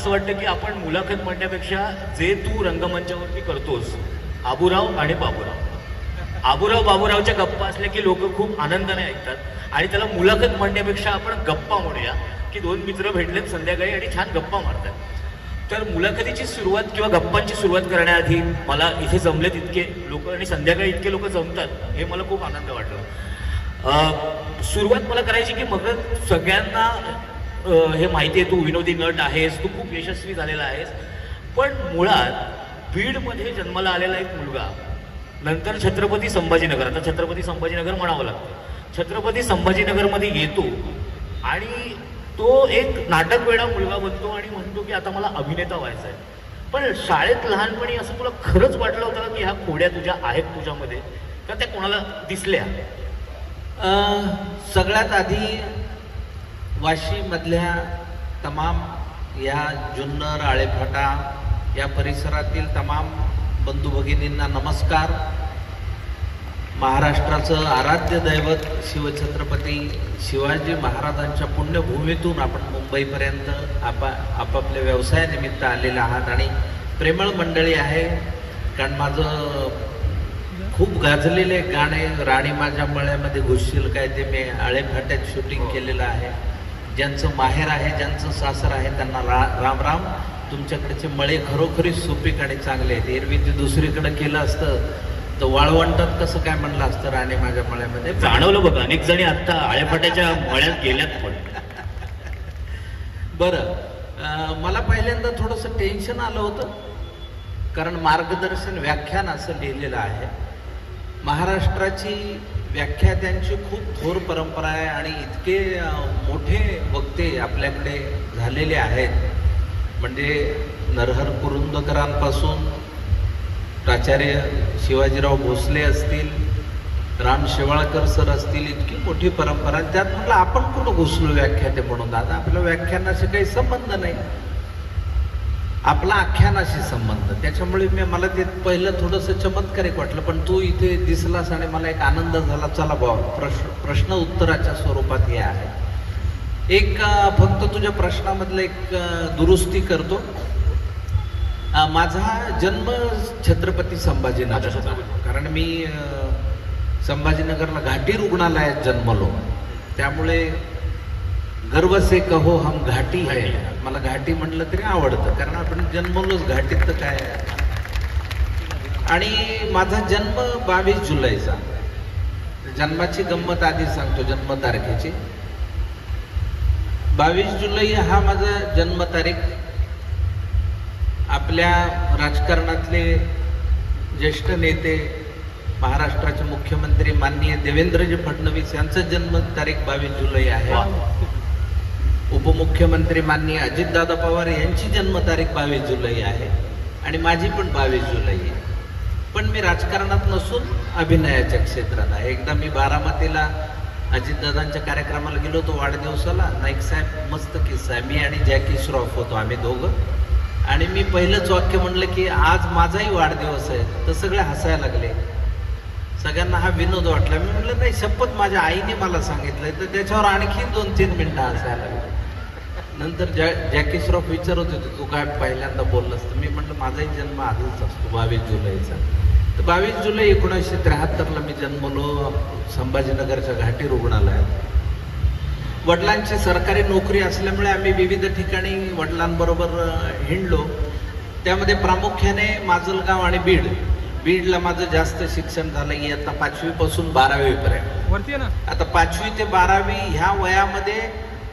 असं वाटतं की आपण मुलाखत म्हणण्यापेक्षा जे तू रंगमंचावरती करतोस, आबूराव आणि बाबूराव, आबूराव बाबूरावच्या गप्पा असल्या की लोक खूप आनंदाने ऐकतात आणि त्याला मुलाखत म्हणण्यापेक्षा आपण गप्पा म्हणूया की दोन मित्र भेटलेत संध्याकाळी आणि छान गप्पा मारतात. तर मुलाखतीची सुरुवात किंवा गप्पांची सुरुवात करण्याआधी मला इथे जमलेत इतके लोक आणि संध्याकाळी इतके लोक जमतात हे मला खूप आनंद वाटला. सुरुवात मला करायची की मग सगळ्यांना हे माहिती आहे तू विनोदी नट आहेस, तू खूप यशस्वी झालेला आहेस, पण मुळात बीडमध्ये जन्माला आलेला एक मुलगा नंतर छत्रपती संभाजीनगर, आता छत्रपती संभाजीनगर म्हणावं लागतं, छत्रपती संभाजीनगरमध्ये येतो आणि तो एक नाटकवेडा मुलगा बनतो आणि म्हणतो की आता मला अभिनेता व्हायचा आहे. पण शाळेत लहानपणी असं तुला खरंच वाटलं होतं की ह्या खोड्या तुझ्या आहेत तुझ्यामध्ये का त्या कोणाला दिसल्या? सगळ्यात आधी वाशीमधल्या तमाम या जुन्नर आळेफाटा या परिसरातील तमाम बंधू भगिनींना नमस्कार. महाराष्ट्राचं आराध्य दैवत शिवछत्रपती शिवाजी महाराजांच्या पुण्यभूमीतून आपण मुंबईपर्यंत आपापल्या व्यवसायानिमित्त आलेले आहात आणि प्रेमळ मंडळी आहे. कारण माझं खूप गाजलेले गाणे राणी माझ्या मळ्यामध्ये घुसशील काय ते मी आळेफाट्यात शूटिंग केलेलं आहे. ज्यांचं माहेर आहे, ज्यांचं सासर आहे त्यांना राम राम. तुमच्याकडचे मळे खरोखरी सुपीक आणि चांगले आहेत. एरवी ते दुसरीकडे केलं असतं तर वाळवंटात कसं काय म्हणलं असतं राणी माझ्या मळ्यामध्ये. जाणवलं बघा, अनेक जणी आता आळेफाट्याच्या मळ्यात गेल्यात. पण बरं, मला पहिल्यांदा थोडंसं टेन्शन आलं होतं कारण मार्गदर्शन व्याख्यान असं लिहिलेलं आहे. महाराष्ट्राची व्याख्यात्यांची खूप थोर परंपरा आहे आणि इतके मोठे वक्ते आपल्याकडे झालेले आहेत. म्हणजे नरहर कुरुंदकरांपासून प्राचार्य शिवाजीराव भोसले असतील, राम शेवाळकर सर असतील, इतकी मोठी परंपरा. त्यात म्हटलं आपण कुठं घुसलो व्याख्याते म्हणून. दादा आपल्या व्याख्यानाशी काही संबंध नाही, आपला आख्यानाशी संबंध. त्याच्यामुळे मला ते पहिलं थोडंसं चमत्कारिक वाटलं. पण तू इथे दिसलास आणि मला एक आनंद झाला. चला भाऊ, प्रश्न उत्तराच्या स्वरूपात हे आहे. एक फक्त तुझ्या प्रश्नामधलं एक दुरुस्ती करतो. माझा जन्म छत्रपती संभाजीनगर, कारण मी संभाजीनगरला घाटी रुग्णालयात जन्मलो. त्यामुळे गर्व से कहो हम घाटी है. मला घाटी म्हटलं तरी आवडतं कारण आपण जन्मलोच घाटीत तर काय. आणि माझा जन्म 22 जुलैचा. जन्माची गंमत आधी सांगतो, जन्म तारखेची. 22 जुलै हा माझा जन्मतारीख. आपल्या राजकारणातले ज्येष्ठ नेते महाराष्ट्राचे मुख्यमंत्री माननीय देवेंद्रजी फडणवीस यांचा जन्मतारीख 22 जुलै आहे. उपमुख्यमंत्री माननीय अजितदादा पवार यांची जन्मतारीख 22 जुलै आहे आणि माझी पण 22 जुलै आहे. पण मी राजकारणात नसून अभिनयाच्या क्षेत्रात आहे. एकदा मी बारामतीला अजितदादांच्या कार्यक्रमाला गेलो होतो वाढदिवसाला. नाईक साहेब मस्त किस्सा आहे. मी आणि जॅकी श्रॉफ होतो आम्ही दोघं. आणि मी पहिलंच वाक्य म्हणलं की आज माझाही वाढदिवस आहे तर सगळे हसायला लागले. सगळ्यांना हा विनोद वाटला. मी म्हटलं नाही, शपथ माझ्या आईने मला सांगितलंय. तर त्याच्यावर आणखी 2-3 मिनिटं हसायला लागले. नंतर जॅकी श्रॉफ विचारत होते तू काय पहिल्यांदा बोललास. तर मी म्हटलं माझाही जन्म आजच असतो 22 जुलैचा. तर 22 जुलै 1973ला मी जन्मलो संभाजीनगरच्या घाटी रुग्णालयात. वडिलांची सरकारी नोकरी असल्यामुळे आम्ही विविध ठिकाणी वडिलांबरोबर हिंडलो. त्यामध्ये प्रामुख्याने माजलगाव आणि बीड. बीडला माझं जास्त शिक्षण झालं इयत्ता 5वी पासून 12वी पर्यंत. आता 5वी ते 12वी ह्या वयामध्ये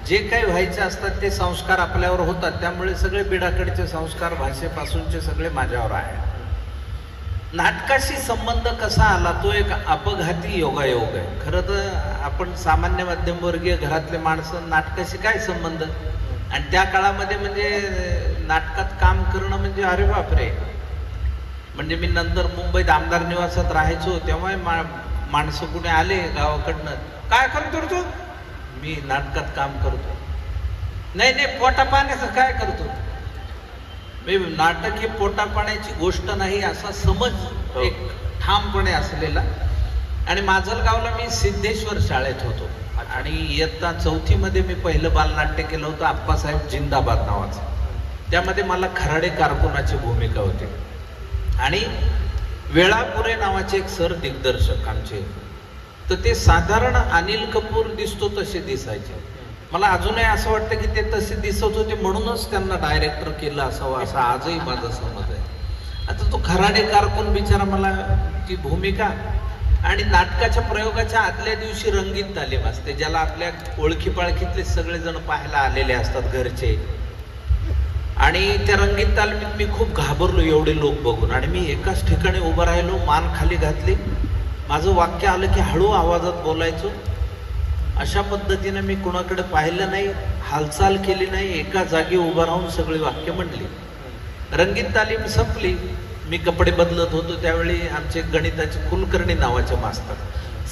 जे काही व्हायचे असतात ते संस्कार आपल्यावर होतात. त्यामुळे सगळे बीडाकडचे संस्कार भाषेपासूनचे सगळे माझ्यावर आहे. नाटकाशी संबंध कसा आला तो एक अपघाती योगायोग आहे. खरं तर आपण सामान्य मध्यमवर्गीय घरातले माणसं नाटकाशी काय संबंध. आणि त्या काळामध्ये म्हणजे नाटकात काम करणं म्हणजे अरे बापरे. म्हणजे मी नंतर मुंबईत आमदार निवासात राहायचो तेव्हा माणसं कुठे आले गावाकडनं, काय करतो तू. मी नाटकात काम करतो. नाही नाही, पोटा पाण्याचं काय करतो. नाटक हे पोटा पाण्याची गोष्ट नाही असा समज एक ठामपणे असलेला. आणि माजलगावला मी सिद्धेश्वर शाळेत होतो आणि इयत्ता 4थी मध्ये मी पहिलं बालनाट्य केलं होतं आप्पासाहेब जिंदाबाद नावाचं. त्यामध्ये मला खराडे कारकुनाची भूमिका होती आणि वेळापुरे नावाचे एक सर दिग्दर्शक आमचे, तर ते साधारण अनिल कपूर दिसतो तसे दिसायचे. मला अजूनही असं वाटतं की ते तसे दिसत होते म्हणूनच त्यांना डायरेक्टर केलं असावं, असा आजही माझा समज आहे. आता तो खराडे कारकून बिचारा मला ती भूमिका आणि नाटकाच्या प्रयोगाच्या आदल्या दिवशी रंगीत तालीम असते, ज्याला आपल्या ओळखी पाळखीतले सगळेजण पाहायला आलेले असतात घरचे. आणि त्या रंगीत तालमीत मी खूप घाबरलो एवढे लोक बघून, आणि मी एकाच ठिकाणी उभं राहिलो, मान खाली घातली. माझं वाक्य आलं की हळू आवाजात बोलायचो. अशा पद्धतीने मी कोणाकडे पाहिलं नाही, हालचाल केली नाही, एका जागी उभं राहून सगळी वाक्य म्हणली. रंगीत तालीम संपली, मी कपडे बदलत होतो. त्यावेळी आमचे गणिताचे कुलकर्णी नावाचे मास्तर,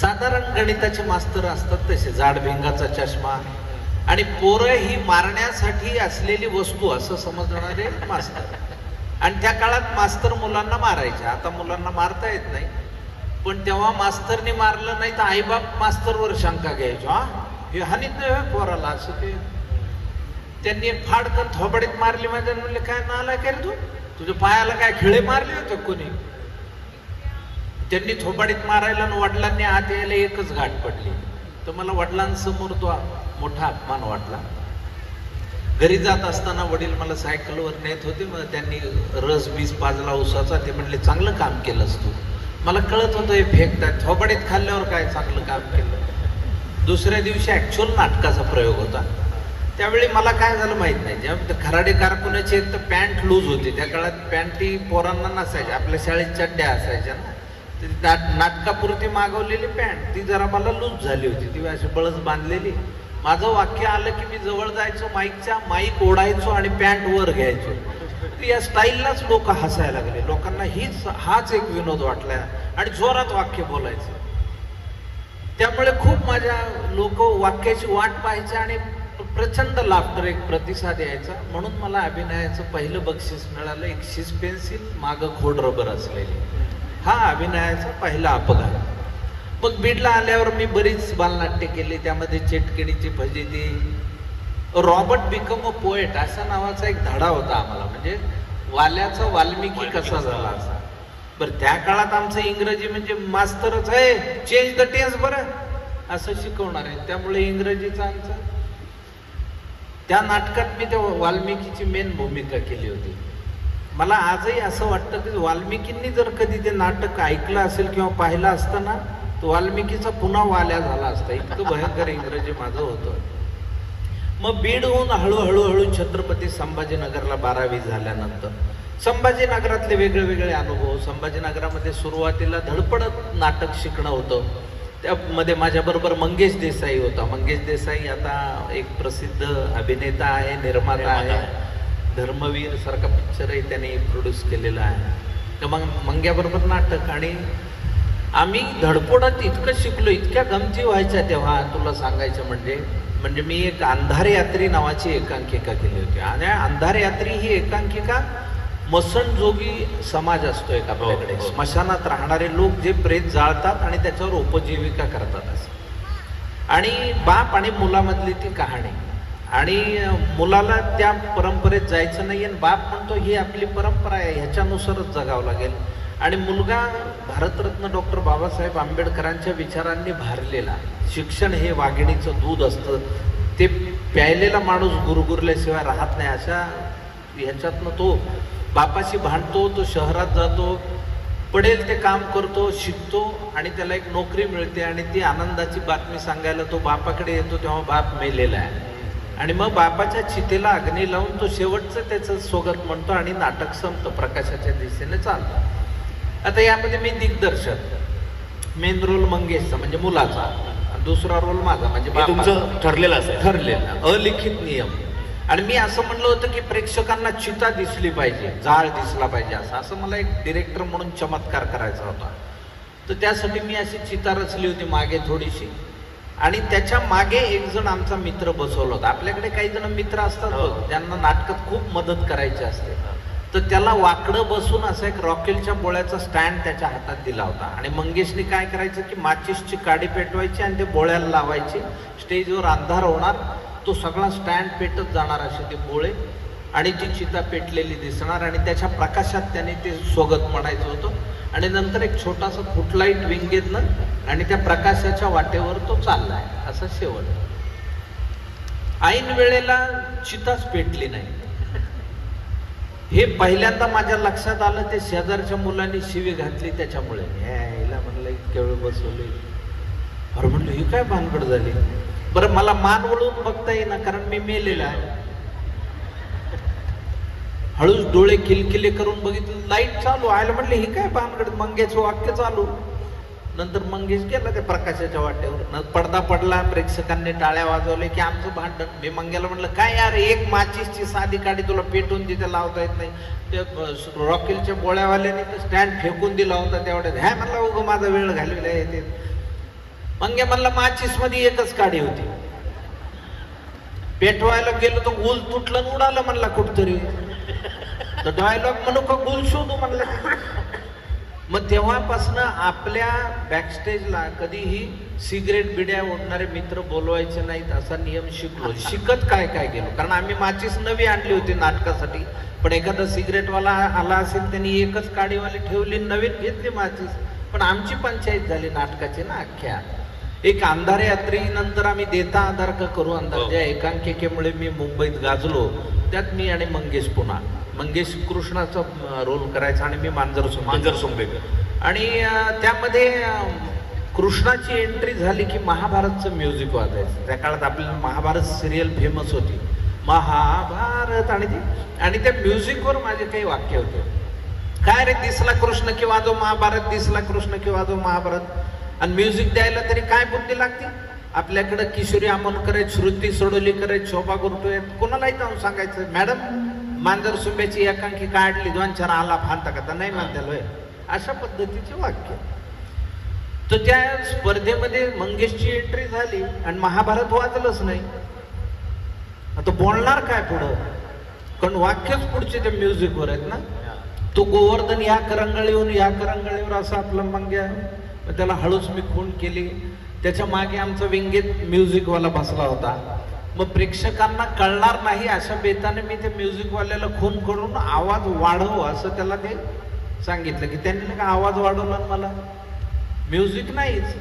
साधारण गणिताचे मास्तर असतात तसे, जाड भिंगाचा चष्मा आणि पोरं ही मारण्यासाठी असलेली वस्तू असं समजणारे मास्तर. आणि त्या काळात मास्तर मुलांना मारायचे, आता मुलांना मारता येत नाही, पण तेव्हा मास्तरने मारलं नाही तर आईबाप मास्तरवर शंका घ्यायचो, हे हानीत नाही पोराला असं. ते त्यांनी एक फाडकन थोबडीत मारली. माझ्या म्हणले, काय नाला काय तू, तुझ्या पायाला काय खिळे मारले होते कोणी? त्यांनी थोबडीत मारायला आणि वडिलांनी आत यायला एकच गाठ पडली. तर मला वडिलांसमोर तो मोठा अपमान वाटला. घरी जात असताना वडील मला सायकलवर नेत होते, मग त्यांनी रस बीस पाजला उसाचा. ते म्हणले, चांगलं काम केलंस तू. मला कळत होतं हे फेकतात, थोबडीत खाल्ल्यावर काय चांगलं काम केलं. दुसऱ्या दिवशी ऍक्च्युअल नाटकाचा प्रयोग होता. त्यावेळी मला काय झालं माहित नाही, जेव्हा खराडे कारकुनाची एक तर पॅन्ट लूज होती, त्या काळात पॅन्टी पोरांना नसायच्या, आपल्या शाळेत चड्ड्या असायच्या ना, नाटकापुरती मागवलेली पॅन्ट ती जरा मला लूज झाली होती, ती अशी बळच बांधलेली. माझं वाक्य आलं की मी जवळ जायचो, माईक ओढायचो आणि पॅन्ट वर घ्यायचो. या स्टाईललाच लोक हसायला लागले. लोकांना हाच एक विनोद वाटला आणि जोरात वाक्य बोलायचं. त्यामुळे खूप माझ्या लोक वाक्याची वाट पाहायचे आणि प्रचंड लाफ्टर, एक प्रतिसाद यायचा. म्हणून मला अभिनयाचं पहिलं बक्षीस मिळालं, एक शिस पेन्सिल मागं खोड रबर असलेली. हा अभिनयाचा पहिला अपघात. मग बीडला आल्यावर मी बरीच बालनाट्य केली, त्यामध्ये चेटकिडीची फजिती, रॉबर्ट बिकम अ पोएट असा नावाचा एक धडा होता आम्हाला, म्हणजे वाल्याचा वाल्मिकी कसा झाला असा. बरं, त्या काळात आमचं इंग्रजी म्हणजे मास्तरच आहे, चेंज द टेन्स बरं असं शिकवणार आहे, त्यामुळे इंग्रजीचा आमचं. त्या नाटकात मी त्या वाल्मिकीची मेन भूमिका केली होती. मला आजही असं वाटतं की वाल्मिकींनी जर कधी ते नाटक ऐकलं असेल किंवा पाहिलं असतं ना, तर वाल्मिकीचा पुन्हा वाल्या झाला असता, इतकं भयंकर इंग्रजी माझं होतं. मग बीडहून हळूहळू छत्रपती संभाजीनगरला 12वी झाल्यानंतर संभाजीनगरातले वेगळे अनुभव. संभाजीनगरामध्ये सुरुवातीला धडपडत नाटक शिकणं होतं. त्यामध्ये माझ्याबरोबर मंगेश देसाई होता. मंगेश देसाई आता एक प्रसिद्ध अभिनेता आहे, निर्माता आहे. धर्मवीर सारखा पिक्चरही त्याने प्रोड्यूस केलेला आहे. तर मग मंग्याबरोबर नाटक, आणि आम्ही धडपडत इतकं शिकलो, इतक्या गमती व्हायच्या तेव्हा तुला सांगायचं म्हणजे मी एक अंधार यात्री नावाची एकांकिका केली होती. आणि अंधार यात्री ही एकांकिका मसणजोगी समाज असतो एक आपल्याकडे, स्मशानात राहणारे लोक जे प्रेत जाळतात आणि त्याच्यावर उपजीविका करतात असं. आणि बाप आणि मुलामधली ती कहाणी, आणि मुलाला त्या परंपरेत जायचं नाही आणि बाप म्हणतो ही आपली परंपरा आहे, ह्याच्यानुसारच जगावं लागेल. आणि मुलगा भारतरत्न डॉक्टर बाबासाहेब आंबेडकरांच्या विचारांनी भारलेला. शिक्षण हे वाघिणीचं दूध असतं, ते प्यायलेला माणूस गुरगुरल्याशिवाय राहत नाही, अशा ह्याच्यातनं तो बापाशी भांडतो, तो शहरात जातो, पडेल ते काम करतो, शिकतो आणि त्याला एक नोकरी मिळते. आणि ती आनंदाची बातमी सांगायला तो बापाकडे येतो, तेव्हा बाप मेलेला आहे. आणि मग बापाच्या चितेला अग्नी लावून तो शेवटचं त्याचं स्वागत म्हणतो आणि नाटक संपतं, प्रकाशाच्या दिशेने चालतं. आता यामध्ये मी दिग्दर्शक, मेन रोल मंगेशचा म्हणजे मुलाचा, दुसरा रोल माझा म्हणजे तुमचं ठरलेलं असेल, ठरलेलं अलिखित नियम. आणि मी असं म्हणलं होतं की प्रेक्षकांना चिता दिसली पाहिजे, जाळ दिसला पाहिजे, असं मला एक डिरेक्टर म्हणून चमत्कार करायचा होता. तर त्यासाठी मी अशी चिता रचली होती मागे थोडीशी, आणि त्याच्या मागे एक जण आमचा मित्र बसवला होता. आपल्याकडे काही जण मित्र असतात ज्यांना नाटकात खूप मदत करायची असते, तर त्याला वाकडं बसून असा एक रॉकेलच्या बोळ्याचा स्टँड त्याच्या हातात दिला होता. आणि मंगेशने काय करायचं की माचीसची काडी पेटवायची आणि ते बोळ्याला लावायची, स्टेजवर अंधार होणार, तो सगळा स्टँड पेटत जाणार असे ते बोळे. आणि ती चिता पेटलेली दिसणार आणि त्याच्या प्रकाशात त्याने ते स्वागत म्हणायचं होतं आणि नंतर एक छोटासा फुटलाईट विंगेतनं आणि त्या प्रकाशाच्या वाटेवर तो चाललाय असा शेवट. ऐन वेळेला चिताच पेटली नाही. हे पहिल्यांदा माझ्या लक्षात आलं ते शेजारच्या मुलांनी शिवी घातली त्याच्यामुळे. हिला म्हणलं इतक्या वेळ बसवले. अरे म्हणलं ही काय भानगड झाली. बरं मला मान वळून बघता येईना कारण मी मेलेला आहे. हळूच डोळे किलकिले करून बघितलं लाईट चालू आहे. म्हटलं ही काय भानगड. मंगेशचं वाक्य चालू. नंतर मंगेश गेला त्या प्रकाशाच्या वाटेवर. पडदा पडला. प्रेक्षकांनी टाळ्या वाजवले की आमचं भांडण. मी मंग्याला म्हटलं काय यार एक माचीसची साधी काडी तुला पेटून तिथे लावता येत नाही. ते रॉकेलच्या गोळ्यावाल्याने स्टँड फेकून दिला होता तेवढ्यात. ह्या म्हणला उगं माझा वेळ घालविला येते. मंग्या म्हणला माचीस मध्ये एकच काडी होती. पेटवायला गेलो तर गुल तुटलं उडालं म्हणला कुठतरी. तर डायलॉग म्हणू का गुल शोधू म्हणलं. मग तेव्हापासून आपल्या बॅकस्टेजला कधीही सिगरेट बिड्या ओढणारे मित्र बोलवायचे नाहीत असा नियम शिकलो. शिकत काय काय गेलो. कारण आम्ही माचीस नवी आणली होती नाटकासाठी. पण एखादा सिगरेटवाला आला असेल त्यांनी एकच काडीवाली ठेवली नवीन घेतली माचीस. पण आमची पंचायत झाली नाटकाची ना अख्ख्या. एक अंधारे यात्री नंतर आम्ही देता आधार का करू अंधार ज्या एकांकिकेमुळे मी मुंबईत गाजलो. त्यात मी आणि मंगेश पुन्हा. मंगेश कृष्णाचा रोल करायचा आणि मी मांजर सोंबेकर. आणि त्यामध्ये कृष्णाची एंट्री झाली की महाभारतचं म्युझिक वाजायचं. त्या काळात आपल्याला महाभारत सिरियल फेमस होती महाभारत. आणि त्या म्युझिकवर माझे काही वाक्य होते. काय रे दिसला कृष्ण की वाजव महाभारत. दिसला कृष्ण की वाजव महाभारत. आणि म्युझिक द्यायला तरी काय बुद्धी लागते. आपल्याकडे किशोरी आमोणकर आहेत, श्रुती सोडोलीकर आहेत, शोभा गुरटू आहेत. कोणालाही जाऊन सांगायचं मॅडम मांजर सुंब्याची एकांकी काढली 2-4 आला फांता का नाही म्हणताल होय. अशा पद्धतीचे वाक्य. तर त्या स्पर्धेमध्ये मंगेशची एंट्री झाली आणि महाभारत वाजलंच नाही. आता बोलणार काय पुढं. कारण वाक्यच पुढचे ते म्युझिकवर आहेत ना. तो गोवर्धन या करंगळीहून या करंगळीवर असं आपलं मंग्या. त्याला हळूच मी खून केली. त्याच्या मागे आमचा विंगेत म्युझिकवाला बसला होता. मग प्रेक्षकांना कळणार नाही अशा बेताने मी त्या म्युझिकवाल्याला खून करून आवाज वाढव असं त्याला ते सांगितलं की त्यांनी का आवाज वाढवला मला म्युझिक नाहीच.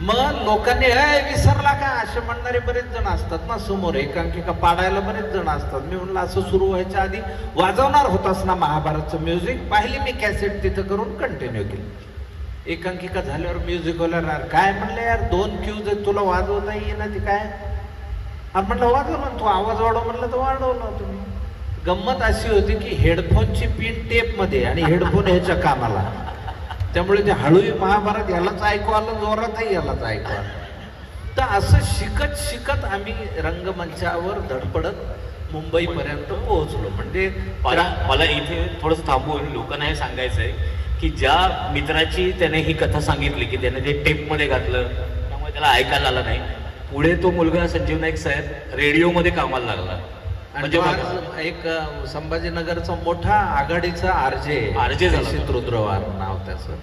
मग लोकांनी विसरला का असे म्हणणारे बरेच जण असतात ना समोर. एकांकिका पाडायला बरेच जण असतात. मी म्हणलं असं सुरू व्हायच्या आधी वाजवणार होतास ना महाभारतचं म्युझिक. पाहिली मी कॅसेट तिथं करून कंटिन्यू केली. एकांकिका झाल्यावर म्युझिकवाला काय म्हणलं यार 2 क्यूज तुला वाजवता येईना ती काय. आणि म्हणलं वाजवलं. तू आवाज वाढव म्हणलं तर वाढवलं तुम्ही. गंमत अशी होती की हेडफोनची पिन टेप मध्ये आणि हेडफोन ह्याच्या कानाला. त्यामुळे ते हळूही महाभारत यालाच ऐकू आलं जोरातही यालाच ऐकू आलं. तर असं शिकत शिकत आम्ही रंगमंचावर धडपडत मुंबईपर्यंत पोहोचलो. म्हणजे मला इथे थोडंसं थांबवून लोकांना हे सांगायचं आहे की ज्या मित्राची त्याने ही कथा सांगितली की त्याने ते टेपमध्ये घातलं त्यामुळे त्याला ऐकायला आलं नाही. पुढे तो मुलगा संजीव नाईक साहेब रेडिओमध्ये कामाला लागला. म्हणजे एक संभाजीनगरचा मोठा आघाडीचा आरजे रुद्रवार नाव त्याचं.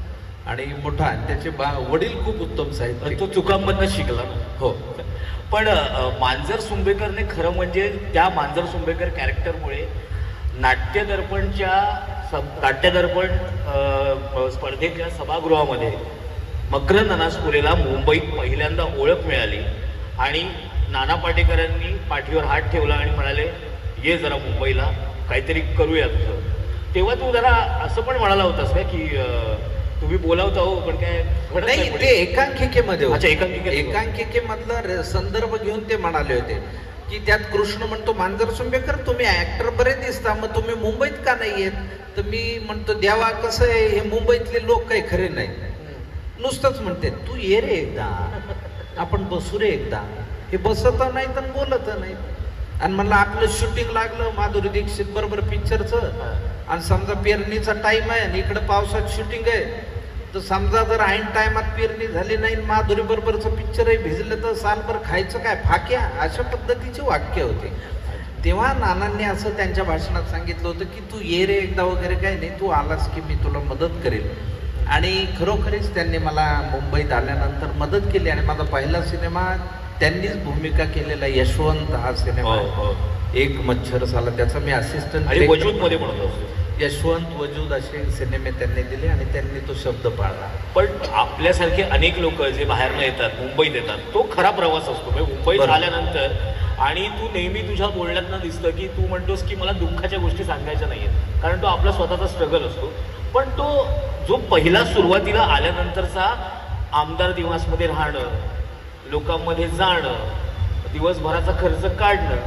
आणि मोठा त्याचे वडील खूप उत्तम साहित्य. तो चुकांमधनं शिकला. हो. पण मांजर सुंबेकरने खरं म्हणजे त्या मांजर सुंबेकर कॅरेक्टरमुळे नाट्यदर्पण स्पर्धेच्या सभागृहामध्ये मकरंद अनासपुरेला मुंबईत पहिल्यांदा ओळख मिळाली. आणि नाना पाटेकरांनी पाठीवर हात ठेवला आणि म्हणाले ये जरा मुंबईला काहीतरी करूया तुझं. तेव्हा तू जरा असं पण म्हणाला होतास का की तुम्ही बोलावता हो पण काय नाही. ते एकांकिकेमध्ये. अच्छा एकांकिकेमधला संदर्भ घेऊन ते म्हणाले होते की त्यात कृष्ण म्हणतो मांजर सुंबेकर तुम्ही ऍक्टर बरे दिसता मग तुम्ही मुंबईत का नाही येत. तर मी म्हणतो देवा कसं आहे हे मुंबईतले लोक काही खरे नाही. नुसतंच म्हणते तू ये रे एकदा आपण बसू रे एकदा. हे बसत नाही तर बोलत नाही. आणि म्हणलं आपलं शूटिंग लागलं माधुरी दीक्षित बरोबर पिक्चरचं. आणि समजा पेरणीचा टाइम आहे आणि इकडं पावसात शूटिंग आहे. तर समजा जर ऐन टायमात पेरणी झाली नाही माधुरी बरोबरचं पिक्चरही भिजलं तर सालभर खायचं काय फाक्या. अशा पद्धतीची वाक्य होते. तेव्हा नानांनी असं त्यांच्या भाषणात सांगितलं होतं की तू ये रे एकदा वगैरे काय नाही. तू आलास की मी तुला मदत करेल. आणि खरोखरीच त्यांनी मला मुंबईत आल्यानंतर मदत केली. आणि माझा पहिला सिनेमा त्यांनीच भूमिका केलेला यशवंत हा सिनेमा हो. एक मच्छर साला, त्याचा मी आणि असिस्टंट वजूद मध्ये म्हणत असतो. यशवंत वजूद असे सिनेमे त्यांनी दिले आणि त्यांनी तो शब्द पाळला. पण आपल्यासारखे अनेक लोक जे बाहेरनं येतात, मुंबईत येतात, तो खरा प्रवास असतो. म्हणजे मुंबईत बरोबर. आल्यानंतर आणि तू नेहमी तुझ्या बोलण्यातनं दिसतं की तू म्हणतोस की मला दुःखाच्या गोष्टी सांगायच्या नाहीयेत, कारण तो आपला स्वतःचा स्ट्रगल असतो. पण तो जो पहिला सुरुवातीला आल्यानंतरचा आमदार निवासमध्ये राहणं, लोकांमध्ये जाणं, दिवसभराचा खर्च काढणं,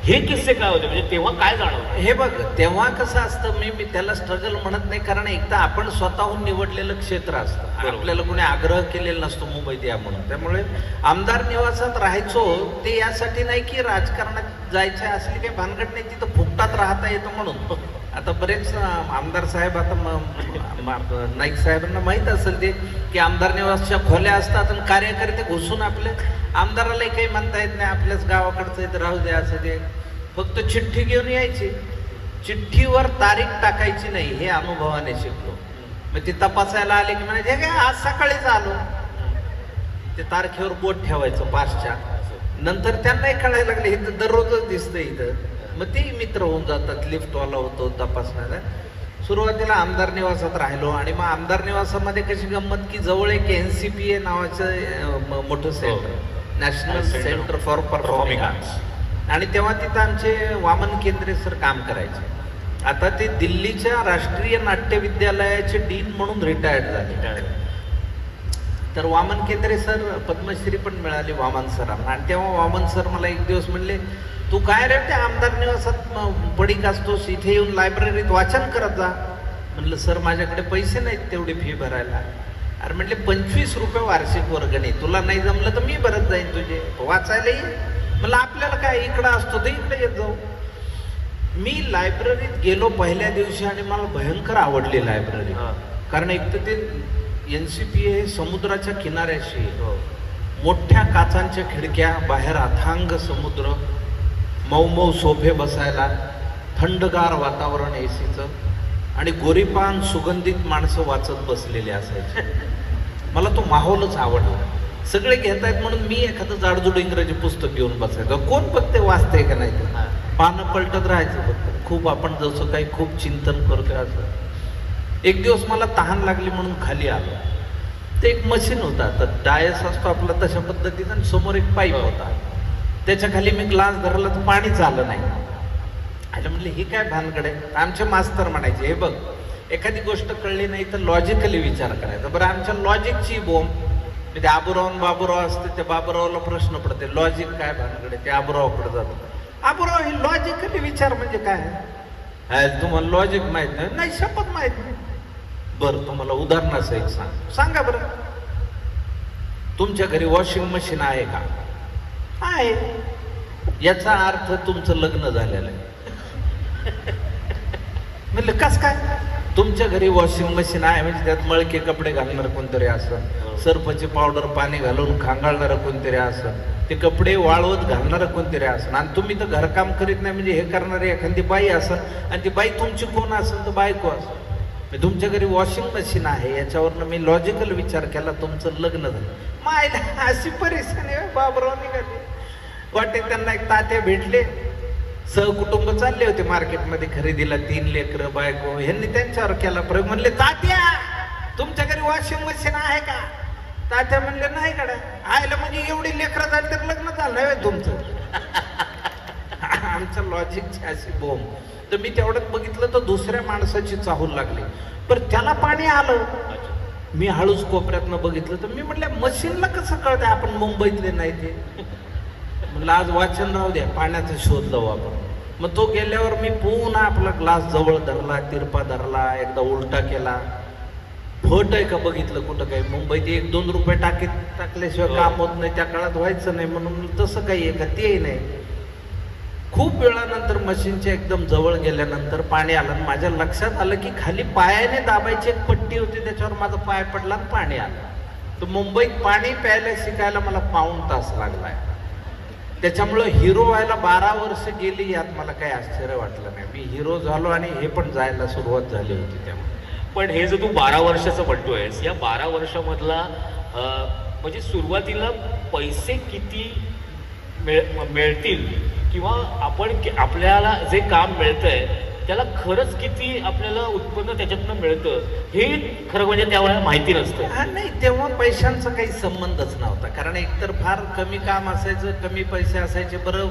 हे किस्से काय होते? म्हणजे तेव्हा काय जाणवलं? हे बघ, तेव्हा कसं असतं, मी त्याला स्ट्रगल म्हणत नाही, कारण एकदा आपण स्वतःहून निवडलेलं क्षेत्र असतं. बरोबर. आपल्याला कोणी आग्रह केलेला नसतो मुंबईत या म्हणून. त्यामुळे आमदार निवासात राहायचो ते यासाठी नाही की राजकारणात जायचं असली काही भानगड नाही, तिथं फुकटात राहता येतं म्हणून. आता बरेच आमदार साहेब, आता नाईक साहेबांना माहीत असेल ते की आमदार निवासच्या खोल्या असतात आणि कार्यकर्ते घुसून आपले आमदारालाही काही म्हणता येत नाही, आपल्याच गावाकडचं इथं राहू द्या असं ते. फक्त चिठ्ठी घेऊन यायची, चिठ्ठीवर तारीख टाकायची नाही, हे अनुभवाने शिकलो. मग ते तपासायला आले की म्हणजे हे काय आज सकाळीच आलो, ते तारखेवर बोट ठेवायचं पाचच्या. नंतर त्यांनाही कळायला लागले हे तर दररोजच दिसतं इथं. मग ते मित्र होऊन जातात, लिफ्टवाला होतो तपासण्याला. सुरुवातीला आमदार निवासात राहिलो आणि मग आमदार निवासामध्ये कशी गंमत की जवळ एक NCPA नावाचं मोठं centre, national centre for performing arts, आणि तेव्हा तिथं आमचे वामन केंद्रे सर काम करायचे. आता ते दिल्लीच्या राष्ट्रीय नाट्य विद्यालयाचे डीन म्हणून रिटायर्ड झाले. तर वामन केंद्रे सर, पद्मश्री पण मिळाली वामन सरांना. आणि तेव्हा वामन सर मला एक दिवस म्हणले, तू काय रे त्या आमदार निवासात पडीक असतोस, इथे येऊन लायब्ररीत वाचन करत जा. म्हणलं सर माझ्याकडे पैसे नाहीत तेवढी फी भरायला. अरे म्हटले 25 रुपये वार्षिक वर्गणी, तुला नाही जमलं तर मी भरत जाईन तुझे, वाचायला येईल. म्हणलं आपल्याला काय, इकडं असतो तर इकडे येत जाऊ. मी लायब्ररीत गेलो पहिल्या दिवशी आणि मला भयंकर आवडली लायब्ररी. कारण एक तर ते NCPA हे समुद्राच्या किनाऱ्याशी, मोठ्या काचांच्या खिडक्या, बाहेर अथांग समुद्र, मऊ मऊ सोफे बसायला, थंडगार वातावरण ACचं, आणि गोरीपान सुगंधित माणसं वाचत बसलेली असायची. मला तो माहोलच आवडला. सगळे घेत आहेत म्हणून मी एखादं जाडजूड इंग्रजी पुस्तक घेऊन बसायचं, कोण बघते वाचते का नाही ते, पानं पलटत राहायचं फक्त. खूप आपण जसं काही खूप चिंतन करतोय असं. एक दिवस मला तहान लागली म्हणून खाली आलो. ते एक मशीन होता, तर डायस असतो आपला तशा पद्धतीनं, आणि समोर एक पाईप होता, त्याच्या खाली मी ग्लास धरला तर पाणीच आलं नाही. आणि म्हणले ही काय भानगड आहे. आमचे मास्तर म्हणायचे, हे बघ एखादी गोष्ट कळली नाही तर लॉजिकली विचार करायचा. बरं आमच्या लॉजिकची बोंब, ते आबुराव बाबुराव असते, त्या बाबुरावला प्रश्न पडते लॉजिक काय भानगड आहे, ते आबुरावकडे जातो. आबुराव ही लॉजिकली विचार म्हणजे काय आहे, तुम्हाला लॉजिक माहित नाही? नाही, शपथ माहित नाही. बरं तुम्हाला उदाहरणासहित सांगा बरं, तुमच्या घरी वॉशिंग मशीन आहे का? आहे. याचा अर्थ तुमचं लग्न झालेलं आहे. म्हणलं कस काय? तुमच्या घरी वॉशिंग मशीन आहे म्हणजे त्यात मळके कपडे घालणार कोणतरी असं, सर्फची पावडर पाणी घालून खांगाळणारं कोणतरी असं, ते कपडे वाळवत घालणारं कोणतरी असं, आणि तुम्ही तर घरकाम करीत नाही म्हणजे हे करणारी एखादी बाई असं, आणि ती बाई तुमची कोण असेल तर बायको असं. तुमच्या घरी वॉशिंग मशीन आहे याच्यावरनं मी लॉजिकल विचार केला, तुमचं लग्न झालं. मायला अशी परेशानी बाबराव निघाली. वाटे त्यांना एक तात्या भेटले, सहकुटुंब चालले होते मार्केटमध्ये खरेदीला, 3 लेकरं बायको. ह्यांनी त्यांच्यावर केला प्रयोग. म्हणले तात्या तुमच्या घरी वॉशिंग मशीन आहे का? तात्या म्हणले नाही कडा. आयला म्हणजे एवढी लेकरं झाली तर लग्न झालं तुमचं. आमचं लॉजिकची अशी बोंब. तर मी तेवढ्यात बघितलं तर दुसऱ्या माणसाची चाहूल लागली, पण त्याला पाणी आलं. मी हळूच कोपऱ्यातनं बघितलं तर मी म्हटलं मशीनला कसं कळतंय आपण मुंबईतले नाही ते. म्हणलं आज वाचन राहू द्या, पाण्याचा शोध लावू आपण. मग तो गेल्यावर मी पुन्हा आपला ग्लास जवळ धरला, तिरपा धरला, एकदा उलटा केला. फट आहे का बघितलं कुठं काही. मुंबईत 1-2 रुपये टाकल्याशिवाय काम होत नाही, त्या काळात व्हायचं नाही म्हणून तसं काही आहे का तेही नाही. खूप वेळानंतर मशीनच्या एकदम जवळ गेल्यानंतर पाणी आलं आणि माझ्या लक्षात आलं की खाली पायाने दाबायची एक पट्टी होती, त्याच्यावर माझा पाय पडला आणि पाणी आलं. तर मुंबईत पाणी प्यायला शिकायला मला 1.5 तास लागलाय. त्याच्यामुळं हिरो व्हायला 12 वर्ष गेली यात मला काही आश्चर्य वाटलं नाही. मी हिरो झालो आणि हे पण जायला सुरुवात झाली होती त्यामुळे. पण हे जर तू 12 वर्षाचं म्हणतोयस, या 12 वर्षामधला म्हणजे सुरुवातीला पैसे किती मिळतील किंवा आपल्याला जे काम मिळतंय त्याला खरंच किती आपल्याला उत्पन्न त्याच्यातनं मिळतं हे खरं म्हणजे त्यावेळेला माहिती नसतं. हा नाही, तेव्हा पैशांचा काही संबंधच नव्हता, कारण एकतर फार कमी काम असायचं, कमी पैसे असायचे. बरं,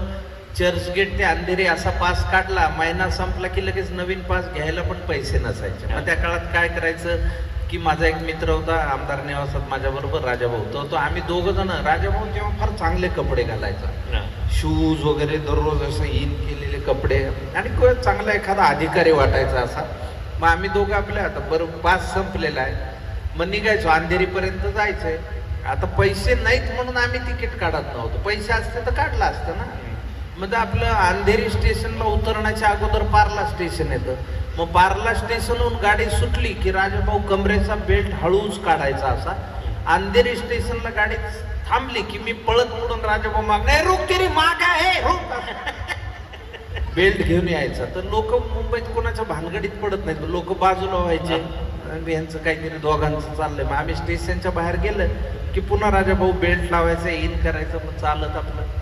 चर्चगेट ते अंधेरी असा पास काढला, महिना संपला की लगेच नवीन पास घ्यायला पण पैसे नसायचे. मग त्या काळात काय करायचं की माझा एक मित्र होता आमदार नेवासात माझ्याबरोबर, राजाभाऊ. तो आम्ही दोघं जण, राजाभाऊ तेव्हा फार चांगले कपडे घालायचा, शूज वगैरे दररोज असं इन केलेले कपडे, आणि चांगला एखादा अधिकारी वाटायचा असा. मग आम्ही दोघं आपल्या, आता बरं पास संपलेला आहे, मग निघायचो, अंधेरीपर्यंत जायचंय. आता पैसे नाहीत म्हणून आम्ही तिकीट काढत नव्हतो, पैसे असते तर काढलं असतं ना. मग आपलं अंधेरी स्टेशनला उतरण्याच्या अगोदर पार्ला स्टेशन येतं. मग पार्ला स्टेशनहून गाडी सुटली की राजाभाऊ कमरेचा बेल्ट हळूच काढायचा असा. अंधेरी स्टेशनला गाडी थांबली की मी पळत पडून राजाभाऊ माग, नाही रुक तेरी माग आहे रुक, बेल्ट घेऊन यायचा. तर लोक मुंबईत कोणाच्या भानगडीत पडत नाहीत, लोक बाजूला व्हायचे, यांचं काहीतरी दोघांचं चाललंय. मग आम्ही स्टेशनच्या बाहेर गेलं की पुन्हा राजाभाऊ बेल्ट लावायचं, इन करायचं, मग चालत आपलं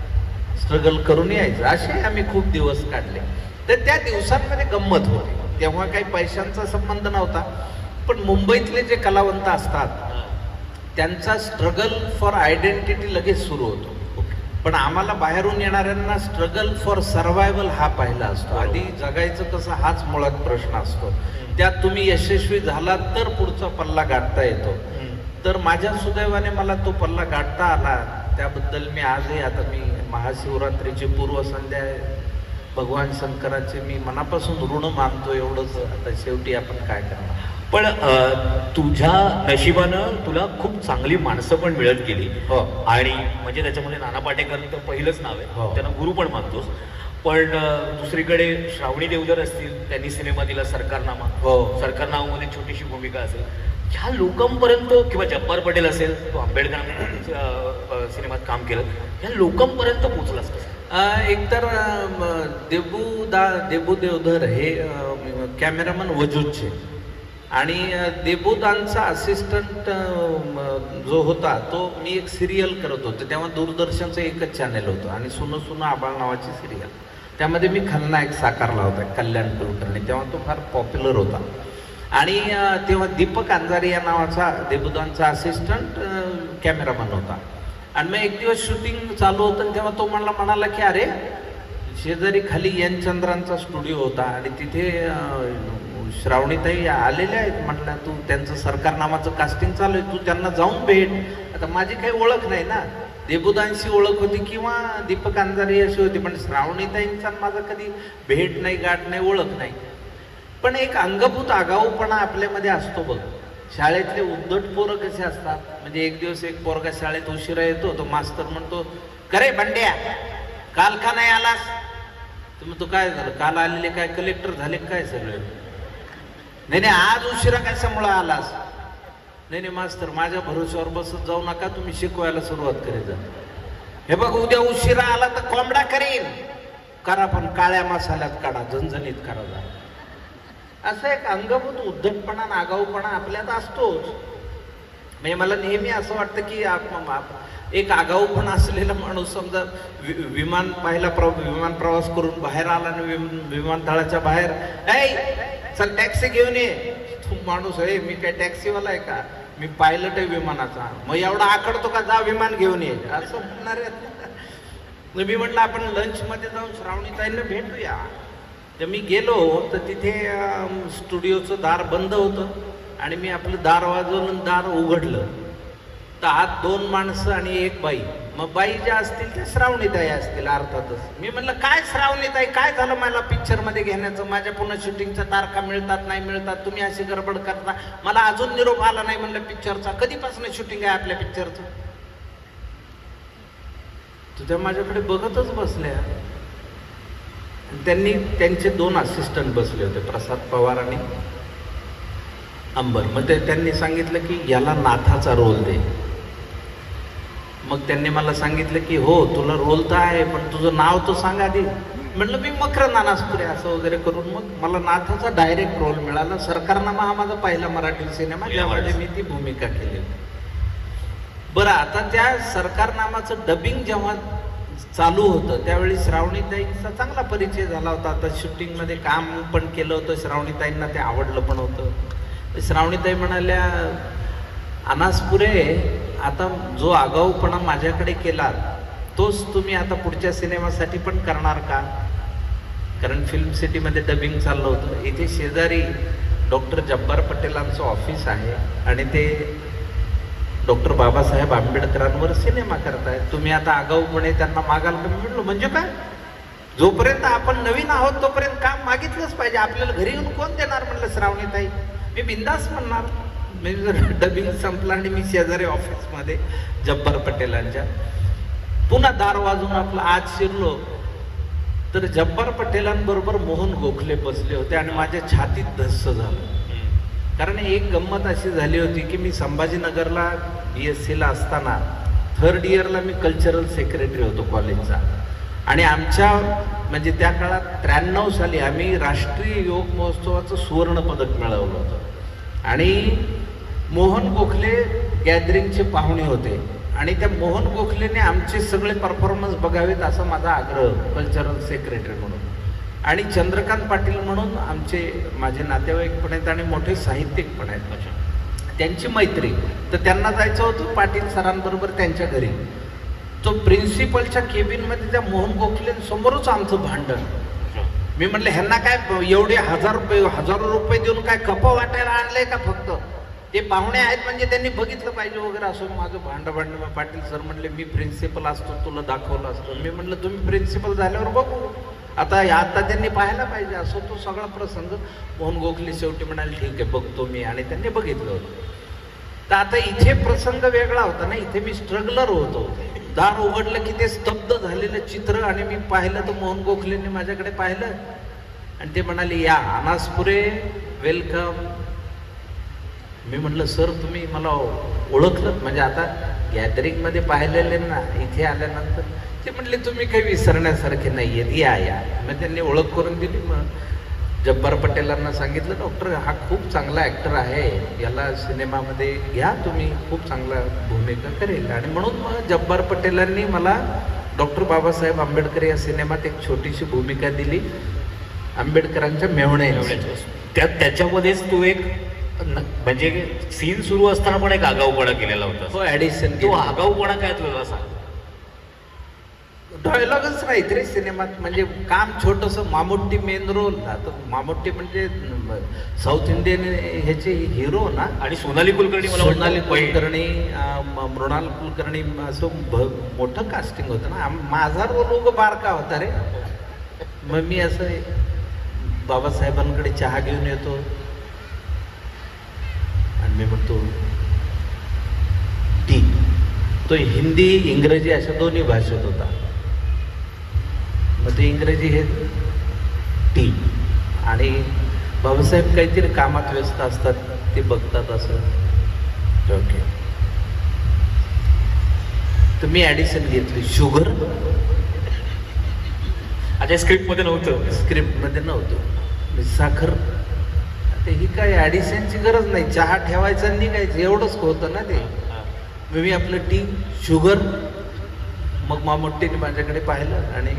स्ट्रगल करून यायचं. असे आम्ही खूप दिवस काढले. तर त्या दिवसांमध्ये गंमत होती. तेव्हा काही पैशांचा संबंध नव्हता, पण मुंबईतले जे कलावंत असतात त्यांचा स्ट्रगल फॉर आयडेंटिटी लगेच सुरू होतो. पण आम्हाला बाहेरून येणाऱ्यांना स्ट्रगल फॉर सर्व्हायव्हल हा पहिला असतो. आधी जगायचं कसं हाच मुळात प्रश्न असतो. त्यात तुम्ही यशस्वी झालात तर पुढचा पल्ला गाठता येतो. तर माझ्या सुदैवाने मला तो पल्ला गाठता आला, त्याबद्दल मी आजही, आता मी महाशिवरात्रीची पूर्वसंध्या आहे, भगवान शंकराचे मी मनापासून ऋण मानतो. एवढंच. आता शेवटी आपण काय करणार. पण तुझ्या नशिबानं तुला खूप चांगली माणसं पण मिळत गेली. हो. आणि म्हणजे त्याच्यामध्ये नाना पाटेकर तर पहिलंच नाव आहे. हो. त्यांना गुरु पण मानतोस. पण दुसरीकडे श्रावणी देवधर असतील, त्यांनी सिनेमा दिला सरकारनामा. हो. सरकारनामामध्ये छोटीशी भूमिका असेल. ह्या लोकांपर्यंत, किंवा जब्बार पटेल असेल, तो आंबेडकर सिनेमात काम केलं, ह्या लोकांपर्यंत पोचलास कसं? एकतर देबू देवधर हे कॅमेरामन वजूदचे, आणि देबूदांचा असिस्टंट जो होता तो, मी एक सिरियल करत होतो तेव्हा, दूरदर्शनचं एकच चॅनल होतं, आणि सुनो सुनो आबाळ नावाची सिरियल, त्यामध्ये मी खलनायक साकारला होता कल्याण कुलकर्णी. तेव्हा तो फार पॉप्युलर होता. आणि तेव्हा दीपक अंजारी या नावाचा देबूदांचा असिस्टंट कॅमेरामन होता. आणि मग एक दिवस शूटिंग चालू होतं, तेव्हा तो म्हणाला की अरे, शेजारी खाली एन चंद्रांचा स्टुडिओ होता आणि तिथे श्रावणीताई आलेल्या आहेत. म्हटलं तू, त्यांचं सरकारनामाचं कास्टिंग चालू आहे, तू त्यांना जाऊन भेट. आता माझी काही ओळख नाही ना, देबूदांशी ओळख होती किंवा दीपक अंजारी अशी होती, पण श्रावणीताईंचा माझा कधी भेट नाही, गाठ नाही, ओळख नाही. पण एक अंगभूत आगाऊपणा आपल्यामध्ये असतो बघ. शाळेतले उद्धट पोरं कसे असतात. म्हणजे एक दिवस एक पोरगा शाळेत उशिरा येतो, तो मास्तर म्हणतो, करे बंड्या, काल का नाही आलास? तर मग तो काय झालं, काल आलेले काय कलेक्टर झाले काय सगळे? नाही, आज उशिरा कशामुळे आलास? नाही मास्तर, माझ्या भरोश्यावर बसत जाऊ नका, तुम्ही शिकवायला सुरुवात करीत जा. हे बघ, उद्या उशिरा आला तर कोंबडा करीन. करा, पण काळ्या मसाल्यात काढा, झणझणीत करा जा. असं एक अंगभूत उद्धटपणा, आगाऊपणा आपल्यात असतोच. म्हणजे मला नेहमी असं वाटतं की एक आगाऊपणा असलेला माणूस, समजा विमान विमान प्रवास करून बाहेर आला आणि विमानतळाच्या बाहेर, चल टॅक्सी घेऊन ये. तू माणूस आहे, मी काय टॅक्सीवाला आहे का? मी पायलट आहे विमानाचा. मग एवढा आकडतो का, जा विमान घेऊन ये, असं म्हणणार आहे. मी म्हटलं आपण लंच मध्ये जाऊन श्रावणीताईंना भेटूया. तर मी गेलो तर तिथे स्टुडिओचं दार बंद होतं, आणि मी आपलं दार वाजवलं, दार उघडलं तर आत 2 माणसं आणि एक बाई. मग बाई ज्या असतील त्या श्रावणीताई असतील अर्थातच. मी म्हणलं, काय श्रावणीताई, काय झालं मला पिक्चर मध्ये घेण्याचं? माझ्या पुन्हा शूटिंगच्या तारखा मिळतात नाही मिळतात, तुम्ही अशी गडबड करता, मला अजून निरोप आला नाही. म्हणलं पिक्चरचा कधीपासून शूटिंग आहे आपल्या पिक्चरचं? तुझ्या माझ्याकडे बघतच बसल्या. त्यांनी त्यांचे 2 असिस्टंट बसले होते, प्रसाद पवार आणि अंबर. मग त्यांनी सांगितलं की याला नाथाचा रोल दे. मग त्यांनी मला सांगितलं की हो, तुला रोल तर आहे, पण तुझं नाव तर सांग आधी. म्हटलं मी मकरंद अनासपुरे असं वगैरे करून मग मला नाथाचा डायरेक्ट रोल मिळाला. सरकारनामा हा माझा पहिला मराठी सिनेमा, ज्यामध्ये मी ती भूमिका केली. बरं, आता त्या सरकारनामाचं डबिंग जेव्हा चालू होतं त्यावेळी श्रावणीताईंचा चांगला परिचय झाला होता. आता शूटिंगमध्ये काम पण केलं होतं, श्रावणीताईंना ते आवडलं पण होतं. श्रावणीताई म्हणाल्या, अनासपुरे, आता जो आगाऊपणा माझ्याकडे केला तोच तुम्ही आता पुढच्या सिनेमासाठी पण करणार का? कारण फिल्म सिटीमध्ये डबिंग चाललं होतं. इथे शेजारी डॉक्टर जब्बार पटेलांचं ऑफिस आहे आणि ते डॉक्टर बाबासाहेब आंबेडकरांवर सिनेमा करतायत. तुम्ही आता आगाऊपणे त्यांना मागाल का? मी म्हणलो, म्हणजे काय? जोपर्यंत आपण नवीन आहोत तोपर्यंत काम मागितलंच पाहिजे. आपल्याला घरी येऊन कोण देणार? म्हणलं श्रावणीताई, मी बिंदास म्हणणार. मी जर डबिंग संपला आणि मी शेजारी ऑफिसमध्ये जब्बार पटेलांच्या पुन्हा दार वाजून आपलं आज शिरलो तर जब्बार पटेलांबरोबर मोहन गोखले बसले होते आणि माझ्या छातीत धस्स झालं. कारण एक गंमत अशी झाली होती की मी संभाजीनगरला BSc असताना 3rd इयरला मी कल्चरल सेक्रेटरी होतो कॉलेजचा. आणि आमच्या म्हणजे त्या काळात 93 साली आम्ही राष्ट्रीय योग महोत्सवाचं सुवर्ण पदक मिळवलं होतं. आणि मोहन गोखले गॅदरिंगचे पाहुणे होते आणि त्या मोहन गोखलेने आमचे सगळे परफॉर्मन्स बघावेत असा माझा आग्रह कल्चरल सेक्रेटरी म्हणून. आणि चंद्रकांत पाटील म्हणून आमचे माझे नातेवाईक पण आहेत आणि मोठे साहित्यिक पण आहेत. त्यांची मैत्री, तर त्यांना जायचं होतं पाटील सरांबरोबर त्यांच्या घरी. तो प्रिन्सिपलच्या केबिनमध्ये त्या मोहन गोखलेंसमोरच आमचं भांडण. मी म्हणलं, ह्यांना काय एवढे हजारो रुपये देऊन काय कप वाटायला आणलंय का? फक्त ते पाहुणे आहेत म्हणजे त्यांनी बघितलं पाहिजे वगैरे. असं माझं भांडण. पाटील सर म्हणले, मी प्रिन्सिपल असतो तुला दाखवलं असतं. मी म्हणलं, तुम्ही प्रिन्सिपल झाल्यावर बघू, आता त्यांनी पाहायला पाहिजे. असं तो सगळा प्रसंग. मोहन गोखले शेवटी म्हणाले, ठीक आहे बघतो मी, आणि त्यांनी बघितलं होतं. तर आता इथे प्रसंग वेगळा होता ना, इथे मी स्ट्रगलर होतो. दार उघडलं की ते स्तब्ध झालेलं चित्र आणि मी पाहिलं तर मोहन गोखलेंनी माझ्याकडे पाहिलं आणि ते म्हणाले, या अनासपुरे, वेलकम. मी म्हणलं, सर तुम्ही मला ओळखलं? म्हणजे आता गॅदरिंगमध्ये पाहिलेले ना, इथे आल्यानंतर. ते म्हणले, तुम्ही काही विसरण्यासारखे नाही आहेत, या. मग त्यांनी ओळख करून दिली. मग जब्बार पटेलांना सांगितलं, डॉक्टर हा खूप चांगला ॲक्टर आहे, याला सिनेमामध्ये घ्या तुम्ही, खूप चांगला भूमिका करेल. आणि म्हणून मग जब्बार पटेलांनी मला डॉक्टर बाबासाहेब आंबेडकर या सिनेमात एक छोटीशी भूमिका दिली, आंबेडकरांच्या मेव्हण्याची. त्याच्यामध्येच तू एक म्हणजे सीन सुरू असताना पण एक आगाऊपणा केलेला होता. हो, ॲडिशन. तो आगाऊपणा काय तुला सांग? डायलॉगच नाहीत रे सिनेमात. म्हणजे काम छोटंसं. मामुट्टी मेन रोल. आता मामुट्टी म्हणजे साऊथ इंडियन ह्याचे हिरो ना. आणि सोनाली कुलकर्णी, सोनाली कुलकर्णी, मृणाल कुलकर्णी, असं मोठं कास्टिंग होतं ना. माझा रोल बारका होता रे. मग मी असं बाबासाहेबांकडे चहा घेऊन येतो आणि मी म्हणतो टी. तो हिंदी इंग्रजी अशा दोन्ही भाषेत होता. मग ते इंग्रजी हे टी आणि बाबासाहेब काहीतरी कामात व्यस्त असतात, ते बघतात असं. ओके. तर मी ॲडिशन घेतली, शुगर. आता स्क्रिप्टमध्ये नव्हतं. स्क्रिप्टमध्ये नव्हतं. मी साखर. आता ही काय ॲडिशनची गरज नाही, चहा ठेवायचा आणि निघायचं एवढंच होतं ना ते. मी आपलं टी, शुगर. मग मामुट्टीने माझ्याकडे पाहिलं आणि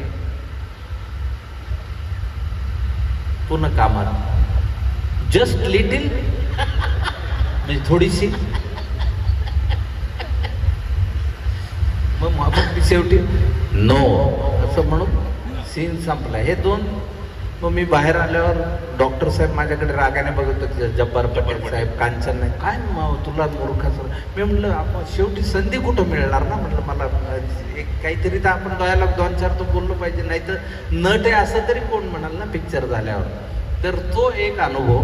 पूर्ण कामात जस्ट लिटिल म्हणजे थोडीशी. मग मामुट्टी शेवटी नो असं म्हणून सीन संपला. हे दोन. मग मी बाहेर आल्यावर डॉक्टर साहेब माझ्याकडे रागाने बघत होते, जब्बार पटेल साहेब, कांचन नाही काय तुला मूर्खाचं. मी म्हटलं, आपण शेवटी संधी कुठं मिळणार ना. म्हटलं मला एक काहीतरी तर आपण डोळ्याला 2-4 तर बोललो पाहिजे, नाही तर नट आहे असं तरी कोण म्हणाल ना पिक्चर झाल्यावर. तर तो एक अनुभव.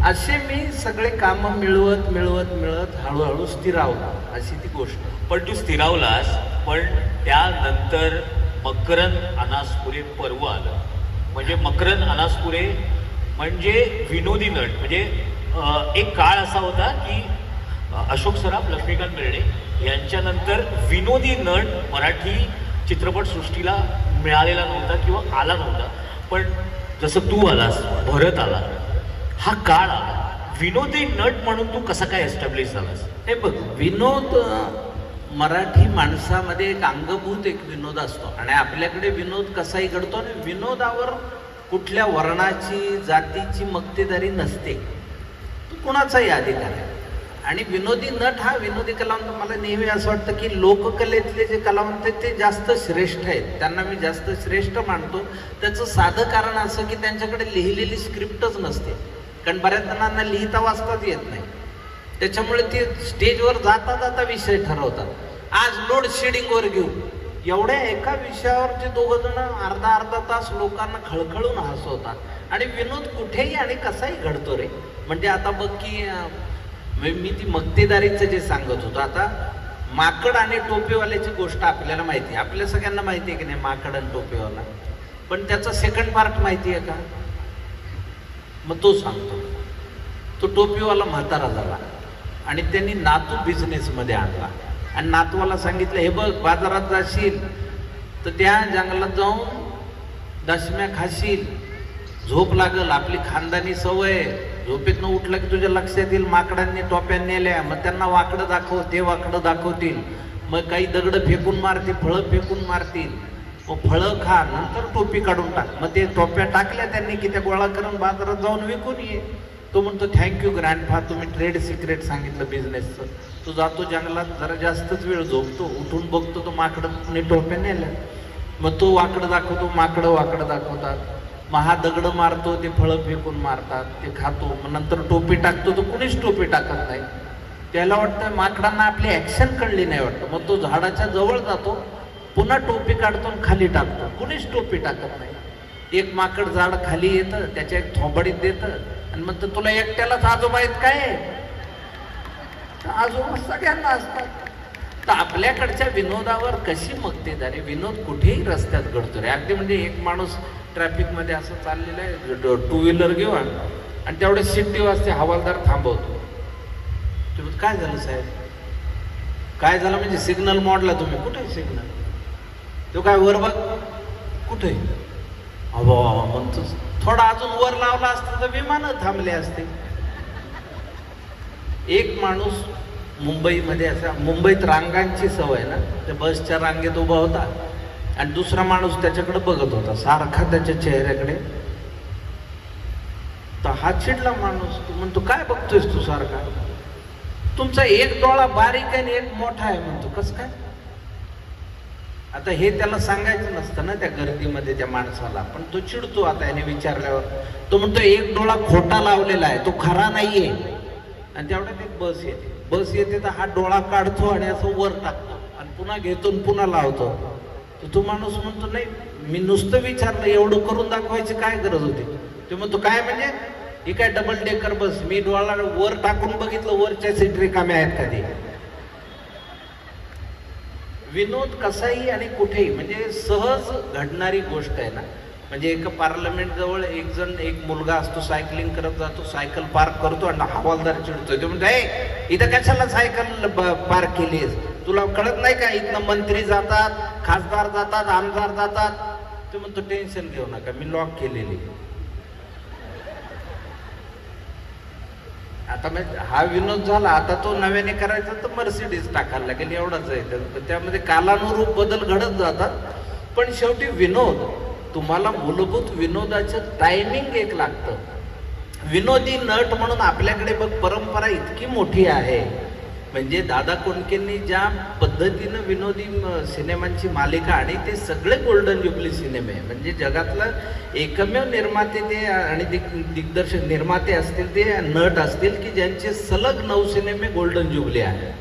असे मी सगळे कामं मिळवत हळूहळू स्थिरावला, अशी ती गोष्ट. पण तू स्थिरावलास, पण त्यानंतर मकरंद अनासपुरे पर्व आलं. म्हणजे मकरंद अनासपुरे म्हणजे विनोदी नट. म्हणजे एक काळ असा होता की अशोक सराफ, लक्ष्मीकांत बेर्डे यांच्यानंतर विनोदी नट मराठी चित्रपटसृष्टीला मिळालेला नव्हता किंवा आला नव्हता. पण जसं तू आलास, भरत आला, हा काळ आला. विनोदी नट म्हणून तू कसा काय एस्टॅब्लिश झालास? हे बघ, विनोद मराठी माणसामध्ये एक अंगभूत एक विनोद असतो आणि आपल्याकडे विनोद कसाही घडतो आणि विनोदावर कुठल्या वर्णाची जातीची मक्तेदारी नसते, तो कुणाचाही अधिकार आहे. आणि विनोदी नट हा विनोदी कलावंत, मला नेहमी असं वाटतं की लोककलेतले जे कलावंत आहेत ते जास्त श्रेष्ठ आहेत, त्यांना मी जास्त श्रेष्ठ मानतो. त्याचं साधं कारण असं की त्यांच्याकडे लिहिलेली स्क्रिप्टच नसते, कारण बऱ्याच जणांना लिहिता वाचताच येत नाही. त्याच्यामुळे ते स्टेजवर जाता जाता विषय ठरवतात. आज लोड शेडिंगवर घेऊ, एवढ्या एका विषयावर जे दोघं जण अर्धा अर्धा तास लोकांना खळखळून हसवतात आणि विनोद कुठेही आणि कसाही घडतो रे. म्हणजे आता बघ की मी ती मक्तेदारीचं जे सांगत होतो, आता माकड आणि टोपीवाल्याची गोष्ट आपल्याला माहिती आहे, आपल्या सगळ्यांना माहिती आहे की नाही माकड आणि टोपीवाला, पण त्याचा सेकंड पार्ट माहिती आहे का? मग तो सांगतो. तो टोपीवाला म्हातारा झाला आणि त्यांनी नातू बिझनेसमध्ये आणला आणि नातवाला सांगितलं, हे बघ बाजारात जाशील तर त्या जंगलात जाऊन दशम्या खाशील, झोप लागल, आपली खानदानी सवय, झोपेतनं उठलं की तुझ्या लक्षात येईल माकडांनी टोप्या नेल्या, मग त्यांना वाकडं दाखव, ते वाकडं दाखवतील, मग काही दगड फेकून मारतील, फळं फेकून मारतील, मग फळं खा, नंतर टोपी काढून टाक. मग ते टोप्या टाकल्या त्यांनी की त्या गोळा करून बाजारात जाऊन विकून ये. तो म्हणतो थँक्यू ग्रँडफा, तुम्ही ट्रेड सिक्रेट सांगितलं बिझनेसचं. तो जातो जंगलात, जरा जास्तच वेळ झोपतो, उठून बघतो तो माकडं टोप्या नेल्या. मग तो वाकडं दाखवतो, माकडं वाकडं दाखवतात, मग हा दगड मारतो, ते फळं फेकून मारतात, ते खातो, मग नंतर टोपी टाकतो, तो कुणीच टोपी टाकत नाही. त्याला वाटतं माकडांना आपली ऍक्शन कळली नाही वाटतं. मग तो झाडाच्या जवळ जातो, पुन्हा टोपी काढतो आणि खाली टाकतो, कुणीच टोपी टाकत नाही. एक माकड झाड खाली येतं, त्याच्या एक थोबडीत देतं आणि म्हणतं तुला एकट्यालाच आजोबा आहेत काय? आजोबा सगळ्यांना असतात. तर आपल्याकडच्या विनोदावर कशी मक्तेदारी, विनोद कुठेही रस्त्यात घडतो रे. अगदी म्हणजे एक माणूस ट्रॅफिकमध्ये असं चाललेलं आहे, टू व्हीलर घेऊन, आणि तेवढे शिट्टी वाजते, हवालदार थांबवतो. तुम्ही काय झालं साहेब, काय झालं म्हणजे सिग्नल मोडला तुम्ही, कुठे सिग्नल? तो काय वर बघ, कुठे? अबा म्हणतो थोडा अजून वर लावला असतं तर विमान थांबले असते. एक माणूस मुंबईमध्ये, असा मुंबईत रांगांची सवय ना, त्या बसच्या रांगेत उभा होता आणि दुसरा माणूस त्याच्याकडे बघत होता सारखा त्याच्या चेहऱ्याकडे. तर हा चिडला माणूस, तू म्हणतो काय बघतोयस तू सारखा, तुमचा एक डोळा बारीक आहे आणि एक मोठा आहे. म्हणतो कसं काय? आता हे त्याला सांगायचं नसतं ना त्या गर्दीमध्ये त्या माणसाला, पण तो चिडतो आता याने विचारल्यावर. तो म्हणतो एक डोळा खोटा लावलेला आहे, तो खरा नाहीये. आणि तेवढ्यात एक बस येते तर हा डोळा काढतो आणि असं वर टाकतो आणि पुन्हा घेतो आणि पुन्हा लावतो. तर तो माणूस म्हणतो नाही, मी नुसतं विचारलं, एवढं करून दाखवायची काय गरज होती? तो म्हणतो काय म्हणजे, ही काय डबल डेकर बस, मी डोळा वर टाकून बघितलं, वरच्या सीट रिकाम्या आहेत कधी. विनोद कसाही आणि कुठेही म्हणजे सहज घडणारी गोष्ट आहे ना. म्हणजे एका पार्लमेंट जवळ एक मुलगा असतो, सायकलिंग करत जातो, सायकल पार्क करतो आणि हवालदार चिडतोय. तो म्हणतो ए इथं कशाला सायकल पार्क केलीस, तुला कळत नाही का, इथनं मंत्री जातात, खासदार जातात, आमदार जातात. तो म्हणतो टेन्शन घेऊ नका, मी लॉक केलेली. आता हा विनोद झाला, आता तो नव्याने करायचा तर मर्सिडीज टाकायला लागेल, एवढाच आहे. तर त्यामध्ये कालानुरूप बदल घडत जातात. पण शेवटी विनोद, तुम्हाला मूलभूत विनोदाचं टायमिंग एक लागतं. विनोदी नट म्हणून आपल्याकडे बघ परंपरा इतकी मोठी आहे. म्हणजे दादा कोंडकेंनी ज्या पद्धतीनं विनोदी सिनेमांची मालिका, आणि ते सगळे गोल्डन जुबली सिनेमे, म्हणजे जगातलं एकमेव निर्माते ते आणि दिग्दर्शक निर्माते असतील ते नट असतील की ज्यांचे सलग 9 सिनेमे गोल्डन जुबली आहे.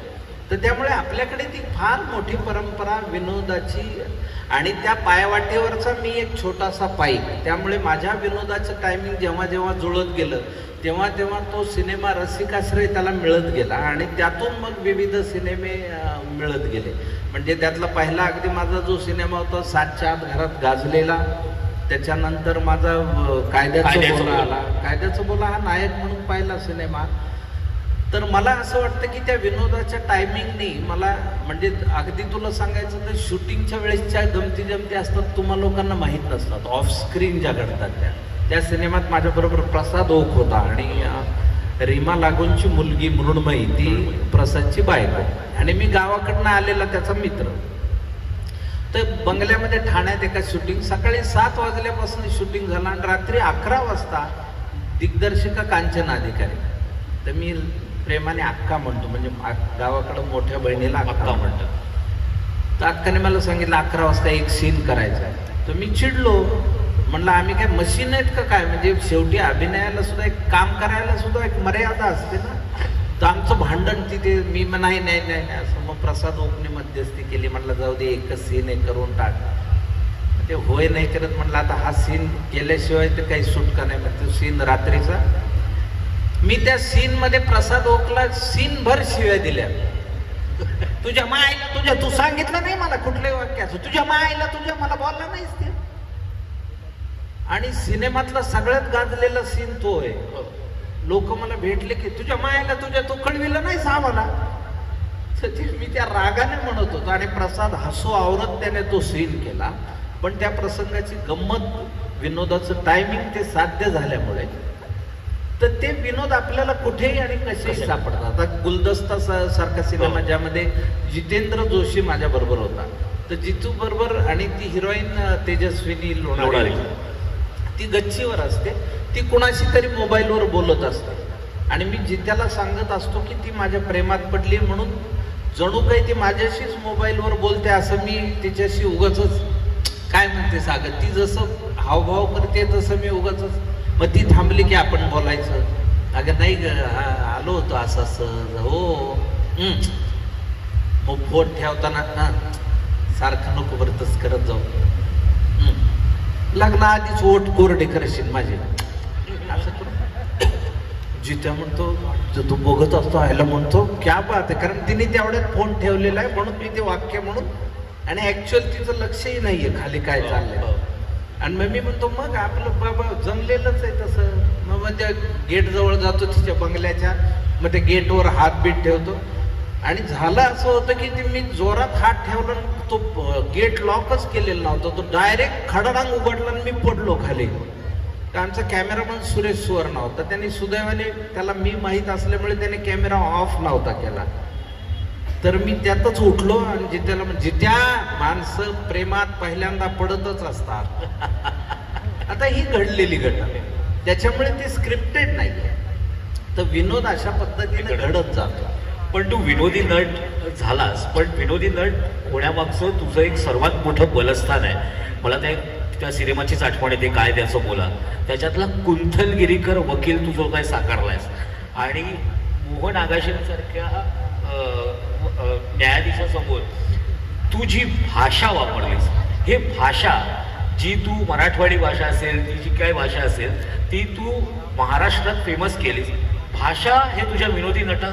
तर त्यामुळे आपल्याकडे ती फार मोठी परंपरा विनोदाची, आणि त्या पायवाटेवरचा मी एक छोटासा पाईक. त्यामुळे माझ्या विनोदाचं टायमिंग जेव्हा जेव्हा जुळत गेलं तेव्हा तेव्हा तो सिनेमा रसिकाश्रय त्याला मिळत गेला आणि त्यातून मग विविध सिनेमे मिळत गेले. म्हणजे त्यातला पहिला अगदी माझा जो सिनेमा होता 7च्या आत घरात गाजलेला, त्याच्यानंतर माझा कायद्याचा बोला आला. कायद्याचा बोला हा नायक म्हणून पाहिला सिनेमा. तर मला असं वाटतं की त्या विनोदाच्या टायमिंगनी मला, म्हणजे अगदी तुला सांगायचं तर शूटिंगच्या वेळेसच्या गमती जमती असतात, तुम्हा लोकांना माहीत नसतात, ऑफ स्क्रीन ज्या घडतात त्या सिनेमात माझ्याबरोबर प्रसाद ओक होता आणि रीमा लागूंची मुलगी मृण्मयी, ती प्रसादची बायको, आणि मी गावाकडनं आलेला त्याचा मित्र. तर बंगल्यामध्ये ठाण्यात एका शूटिंग, सकाळी 7 वाजल्यापासून शूटिंग झालं आणि रात्री 11 वाजता दिग्दर्शिका कांचना अधिकारी, तर मी प्रेमाने अक्का म्हणतो, म्हणजे गावाकडं मोठ्या बहिणीला अक्का म्हणतात. तर अक्काने मला सांगितलं 11 वाजता एक सीन करायचा आहे. तर मी चिडलो, म्हणलं आम्ही काय मशीन आहेत का काय, म्हणजे शेवटी अभिनयाला सुद्धा एक काम करायला सुद्धा एक मर्यादा असते ना. तर आमचं भांडण तिथे, मी नाही नाही नाही असं. मग प्रसाद ओकने मध्यस्थी केली, म्हणलं जाऊ दे एकच सीन आहे करून टाक. ते होय नाही करत, म्हणलं आता हा सीन केल्याशिवाय तर काही सुटका नाही. मग तो सीन रात्रीचा, मी त्या सीन मध्ये प्रसाद ओकला सीन भर शिव्या दिल्या. तुझ्या मायला तुझ्या, तू सांगितलं नाही मला कुठल्याही वाक्याचं, तुझ्या मायला तुझ्या मला बोलला नाहीस ते. आणि सिनेमातला सगळ्यात गाजलेला सीन तो आहे. लोक मला भेटले की तुझ्या मायला तुझ्या, तू कळविलं नाहीस आम्हाला. मी त्या रागाने म्हणत होतो आणि प्रसाद हसू आवरत त्याने तो सीन केला. पण त्या प्रसंगाची गंमत, विनोदाचं टायमिंग ते साध्य झाल्यामुळे तर ते विनोद आपल्याला कुठेही आणि कसेही सापडतात. आता गुलदस्ता सारखा सिनेमा ज्यामध्ये जितेंद्र जोशी माझ्या बरोबर होता, तर जितू बरोबर, आणि ती हिरोईन तेजस्विनी लोणावळे, ती गच्चीवर असते, ती कुणाशी तरी मोबाईलवर बोलत असते आणि मी जित्याला सांगत असतो की ती माझ्या प्रेमात पडली म्हणून, जणू काही ती माझ्याशीच मोबाईलवर बोलते असं मी तिच्याशी उगाचच काय म्हणते सागर, ती जसं हावभाव करते तसं मी उगाचच. मग ती थांबली की आपण बोलायचं, अगं नाही ग आलो होतो असं असं, हो मग फोन ठेवताना ना सारखं नको बरतच करत जाऊ, लग्न आधीच ओट कोरडे करशील माझे असं करू. जित्या म्हणतो, जो तू बघत असतो आयला म्हणतो क्या बात आहे, कारण तिने तेवढ्यात फोन ठेवलेला आहे म्हणून मी ते वाक्य म्हणून, आणि ऍक्च्युअल तिचं लक्षही नाहीये खाली काय चाललंय. आणि मग मी म्हणतो मग आपलं बाबा जमलेलंच आहे तसं. मग त्या गेट जवळ जातो तिच्या बंगल्याच्या, मग त्या गेटवर हात बीट ठेवतो. आणि झालं असं होतं की ते मी जोरात हात ठेवला, तो गेट लॉकच केलेला नव्हता, तो डायरेक्ट खडरांग उघडला आणि मी पडलो खाली. तर आमचा कॅमेरामन सुरेश सुवर्ण होता, त्यांनी सुदैवाने, त्याला मी माहीत असल्यामुळे त्याने कॅमेरा ऑफ नव्हता केला. तर मी त्यातच उठलो आणि जित्याला, जित्या माणसं प्रेमात पहिल्यांदा पडतच असतात. आता ही घडलेली घटना, त्याच्यामुळे ते स्क्रिप्टेड नाहीये. तर विनोद अशा पद्धतीने घडत जातो. पण तू विनोदी नट झालास, पण विनोदी नट होण्यामागचं तुझं एक सर्वात मोठं बलस्थान आहे. मला त्या सिनेमाचीच आठवण येते, काय त्याचं बोला, त्याच्यातला कुंथलगिरीकर वकील तू जो काय साकारलायस, आणि मोहन आगाशेंसारख्या न्यायाधीशासमोर तू जी भाषा वापरलीस, हे भाषा जी तू मराठवाडी भाषा असेल, ती जी काय भाषा असेल ती तू महाराष्ट्रात फेमस केलीस. भाषा हे तुझ्या विनोदी नट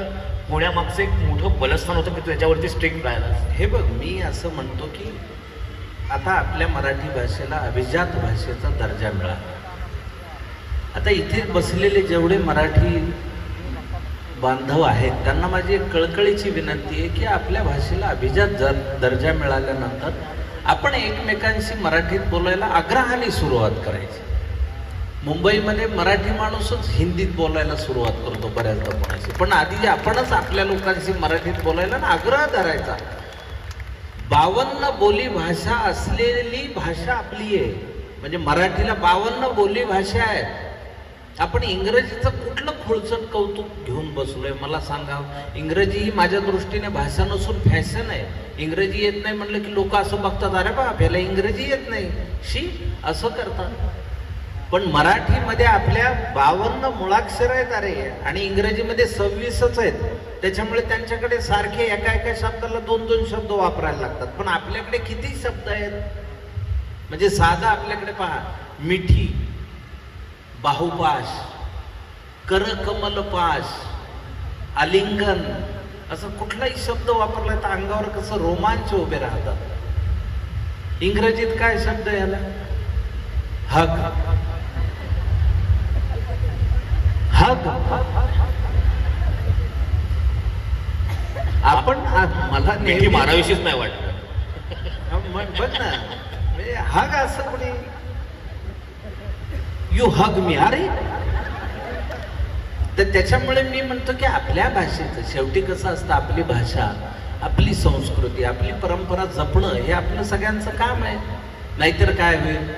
होण्यामागचं एक मोठं बलस्थान होतं की तू त्याच्यावरती स्ट्रिक्ट राहिलास. हे बघ, मी असं म्हणतो की आता आपल्या मराठी भाषेला अभिजात भाषेचा दर्जा मिळाला. आता इथे बसलेले जेवढे मराठी बांधव आहेत त्यांना माझी एक कळकळीची विनंती आहे की आपल्या भाषेला अभिजात दर्जा मिळाल्यानंतर आपण एकमेकांशी मराठीत बोलायला आग्रहाने सुरुवात करायची. मुंबईमध्ये मराठी माणूसच हिंदीत बोलायला सुरुवात करतो बऱ्याचदा कोणाशी, पण आधी आपणच आपल्या लोकांशी मराठीत बोलायला ना आग्रह धरायचा. 52 बोली भाषा असलेली भाषा आपली आहे, म्हणजे मराठीला 52 बोली भाषा आहेत. आपण इंग्रजीचं कुठलं खुळचट कौतुक घेऊन बसलोय मला सांगा. इंग्रजी ही माझ्या दृष्टीने भाषा नसून फॅशन आहे. इंग्रजी येत नाही म्हणलं की लोक असं बघतात, अरे बाप याला इंग्रजी येत नाही, शी असं करतात. पण मराठीमध्ये आपल्या 52 मुळाक्षर आहेत अरे, आणि इंग्रजीमध्ये 26च आहेत. त्याच्यामुळे त्यांच्याकडे सारखे एका एका शब्दाला 2-2 शब्द वापरायला लागतात. पण आपल्याकडे किती शब्द आहेत, म्हणजे साधा आपल्याकडे पहा, मिठी, बाहुपाश, करकमलपाश, आलिंगन, असं कुठलाही शब्द वापरला तर अंगावर कसं रोमांच उभे राहतात. इंग्रजीत काय शब्द याला, हग, हग. आपण मला नेहमी माराविषयीच नाही वाटत. बघ ना, म्हणजे हग असं कोणी, यू हग मी, अरे तर त्याच्यामुळे मी म्हणतो की आपल्या भाषेचं शेवटी कसं असतं, आपली भाषा, आपली संस्कृती, आपली परंपरा जपणं हे आपलं सगळ्यांचं काम आहे. नाहीतर काय होईल,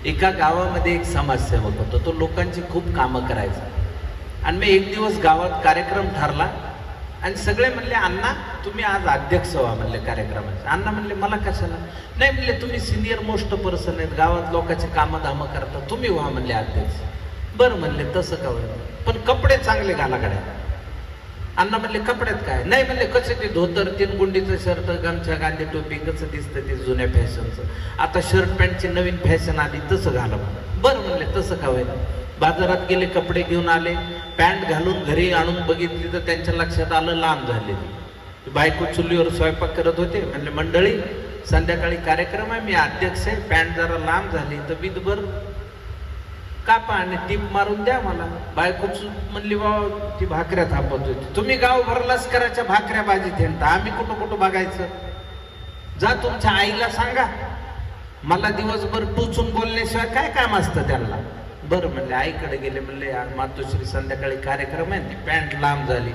एका गावामध्ये एक समाजसेवक होता, तो लोकांची खूप कामं करायचा. आणि मी एक दिवस गावात कार्यक्रम ठरला आणि सगळे म्हणले, अण्णा तुम्ही आज अध्यक्ष व्हा म्हणले कार्यक्रमाचे. अण्णा म्हणले, मला कशाला? नाही म्हणले, तुम्ही सिनियर मोस्ट पर्सन आहेत, गावात लोकांची कामं धामं करता, तुम्ही व्हा म्हणले अध्यक्ष. बरं म्हणले, तसं का होईल, पण कपडे चांगले घाला गड्या. अण्णा म्हणले, कपड्यात काय? नाही म्हणले, कसे ते धोतर, 3 गुंडीचं शर्ट, गमछा, गांधी टोपी, कसं दिसतं ते जुन्या फॅशनचं. आता शर्ट पॅन्टची नवीन फॅशन आली, तसं घाला. बरं म्हणले, तसं का होईल. बाजारात गेले, कपडे घेऊन आले, पॅन्ट घालून घरी आणून बघितली तर त्यांच्या लक्षात आलं लांब झालेली. बायको चुलीवर स्वयंपाक करत होते. म्हणले, मंडळी संध्याकाळी कार्यक्रम आहे, मी अध्यक्ष आहे, पॅन्ट जरा लांब झाली तर विधभर कापा आणि टीप मारून द्या मला. बायको म्हणली, बाबा ती भाकऱ्या थापत होती, तुम्ही गावभर लष्कराच्या भाकऱ्या भाजी थेंडता, आम्ही कुठं कुठं बघायचं. जा तुमच्या आईला सांगा, मला दिवसभर टोचून बोलण्याशिवाय काय काम असतं त्यांना. बरं म्हणले, आईकडे गेले. म्हणले, मातोश्री संध्याकाळी कार्यक्रम आहे, ती पॅन्ट लांब झाली.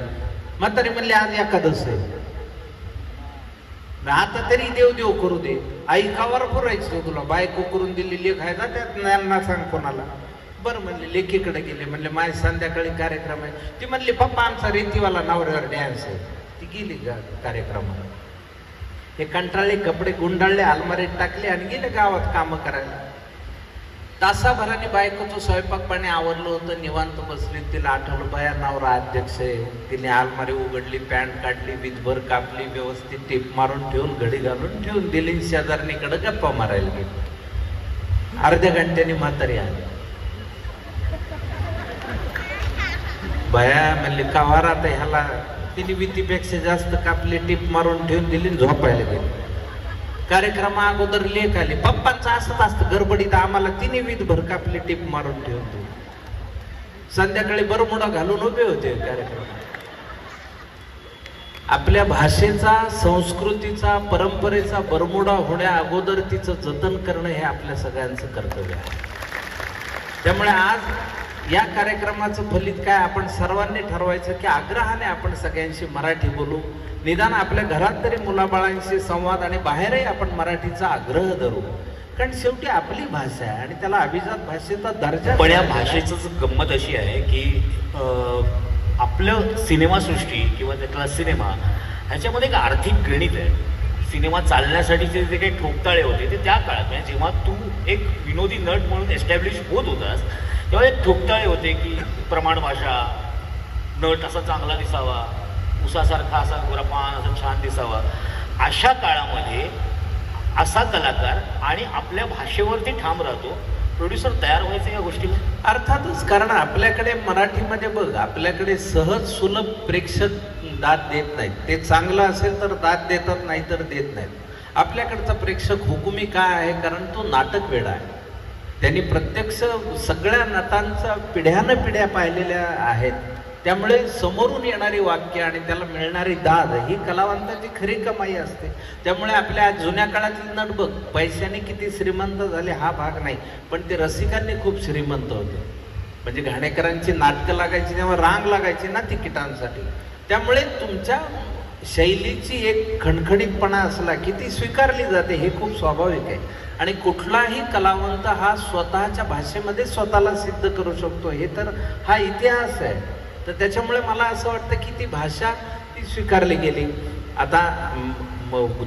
म्हातारी म्हणले, आज एकादश आहे, आता तरी देव देव करू दे. आई कावर पुरायचं तुला, बायको करून दिली लेख आहे ना, त्यात ज्ञान सांग कोणाला. बरं म्हणले, लेकीकडे गेले. म्हणले, माझ्या संध्याकाळी कार्यक्रम आहे. ती म्हणली, पप्पा आमचा रेतीवाला नवऱ्यावर डॅन्स आहे. ती गेली कार्यक्रमाला. हे कंटाळले, कपडे गुंडाळले, अलमारीत टाकले आणि गेले गावात कामं करायला. तासाभराने बायकोचं स्वयंपाक पाणी आवरलं होतं, निवांत बसली. तिला आठवलं, बाया नवरा अध्यक्ष आहे. तिने अलमारी उघडली, पॅन्ट काढली, विधभर कापली, व्यवस्थित टीप मारून ठेवून, घडी घालून ठेवून दिली. शेजारणीकडे गप्पा मारायला गेली. अर्ध्या घंट्याने म्हातारी आली. बाया म्हणली, कावार आता ह्याला, तिने विधीपेक्षा जास्त कापली, टीप मारून ठेवून दिली, झोपायला गेली. कार्यक्रमा अगोदर लेख आले, पप्पांचं असंच असतं गडबडीत, आम्हाला तिने विधभर कापली, टीप मारून ठेवून दिली. संध्याकाळी बरमुडा घालून उभे होते कार्यक्रमात. आपल्या भाषेचा, संस्कृतीचा, परंपरेचा बरमुडा होण्या अगोदर तिचं जतन करणं हे आपल्या सगळ्यांचं कर्तव्य आहे. त्यामुळे आज या कार्यक्रमाचं फलित काय, आपण सर्वांनी ठरवायचं की आग्रहाने आपण सगळ्यांशी मराठी बोलू. निदान आपल्या घरात तरी मुलाबाळांशी संवाद आणि बाहेरही आपण मराठीचा आग्रह धरू. कारण शेवटी आपली भाषा आहे आणि त्याला अभिजात भाषेचा दर्जा. पण या भाषेचं गंमत अशी आहे की आपलं सिनेमासृष्टी किंवा त्यातला सिनेमा ह्याच्यामध्ये एक आर्थिक गणित आहे. सिनेमा चालण्यासाठीचे जे काही ठोकताळे होते ते त्या काळात, म्हणजे जेव्हा तू एक विनोदी नट म्हणून एस्टॅब्लिश होत होतास तेव्हा एक ठोकताळे होते की प्रमाण भाषा, नट असा चांगला दिसावा, उसासारखा असा गोरापान असा छान दिसावा. अशा काळामध्ये असा कलाकार आणि आपल्या भाषेवरती ठाम राहतो, प्रोड्युसर तयार व्हायचे या गोष्टीला. अर्थातच, कारण आपल्याकडे मराठीमध्ये बघ, आपल्याकडे सहज सुलभ प्रेक्षक दाद देत नाहीत. ते चांगलं असेल तर दाद देतात, नाही तर देत नाहीत. आपल्याकडचा प्रेक्षक हुकुमी काय आहे, कारण तो नाटक वेडा आहे. त्यांनी प्रत्यक्ष सगळ्या नटांचा पिढ्यानं पिढ्या पाहिलेल्या आहेत. त्यामुळे समोरून येणारी वाक्य आणि त्याला मिळणारी दाद ही कलावंताची खरी कमाई असते. त्यामुळे आपल्या जुन्या काळातील नट बघ, पैशाने किती श्रीमंत झाले हा भाग नाही, पण ते रसिकांनी खूप श्रीमंत होते. म्हणजे घाणेकरांची नाटकं लागायची तेव्हा रांग लागायची ना तिकिटांसाठी. त्यामुळे तुमच्या शैलीची एक खणखणीतपणा असला की ती स्वीकारली जाते, हे खूप स्वाभाविक आहे. आणि कुठलाही कलावंत हा स्वतःच्या भाषेमध्ये स्वतःला सिद्ध करू शकतो, हे तर हा इतिहास आहे. तर त्याच्यामुळे मला असं वाटतं की ती भाषा ती स्वीकारली गेली. आता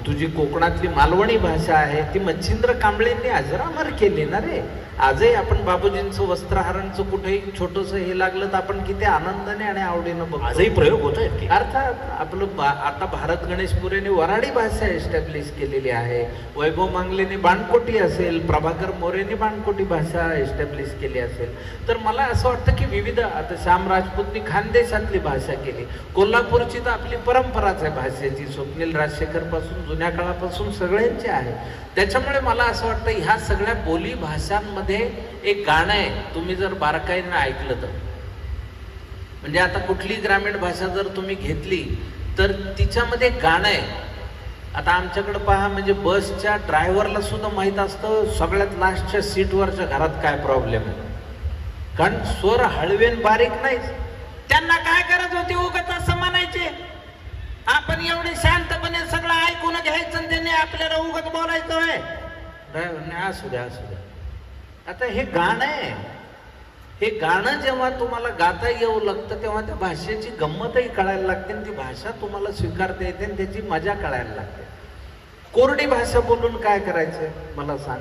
तुझी कोकणातली मालवणी भाषा आहे ती मच्छिंद्र कांबळेंनी अजरामर केली ना रे. आजही आपण बाबूजींचं वस्त्रहरणचं कुठेही छोटंसं हे लागलं तर आपण किती आनंदाने आणि आवडीनं बघतो. आजही प्रयोग होत आहेत. अर्थात आपलं आता भारत गणेशपुरेने वऱ्हाडी भाषा एस्टॅब्लिश केलेली आहे. वैभव मांगलेने बाणकोटी असेल, प्रभाकर मोरेने बाणकोटी भाषा एस्टॅब्लिश केली असेल. तर मला असं वाटतं की विविध, आता श्याम राजपूतनी खानदेशातली भाषा केली. कोल्हापूरची तर आपली परंपराच आहे भाषेची, स्वप्नील राजशेखर पासून जुन्या काळापासून सगळ्यांची आहे. त्याच्यामुळे मला असं वाटतं ह्या सगळ्या बोली भाषांमध्ये एक गाणं आहे, तुम्ही जर बारकाईनं ऐकलं तर, म्हणजे आता कुठली ग्रामीण भाषा जर तुम्ही घेतली तर तिच्यामध्ये गाणं आहे. आता आमच्याकडे पहा, म्हणजे बसच्या ड्रायव्हरला सुद्धा माहीत असतं सगळ्यात लास्टच्या सीटवरच्या घरात काय प्रॉब्लेम आहे, कारण स्वर हळवेन बारीक नाही. त्यांना काय गरज होती उगाच असं म्हणायचे? आपण एवढे शांतपणे सगळं ऐकून घ्यायचं आणि त्यांनी आपल्याला उगाच बोलायचं होय. नाही, असू द्या असू द्या. आता हे गाणं आहे, हे गाणं जेव्हा तुम्हाला गाता येऊ लागतं तेव्हा त्या भाषेची गंमतही कळायला लागते आणि ती भाषा तुम्हाला स्वीकारता येते आणि त्याची मजा कळायला लागते. कोरडी भाषा बोलून काय करायचं मला सांग?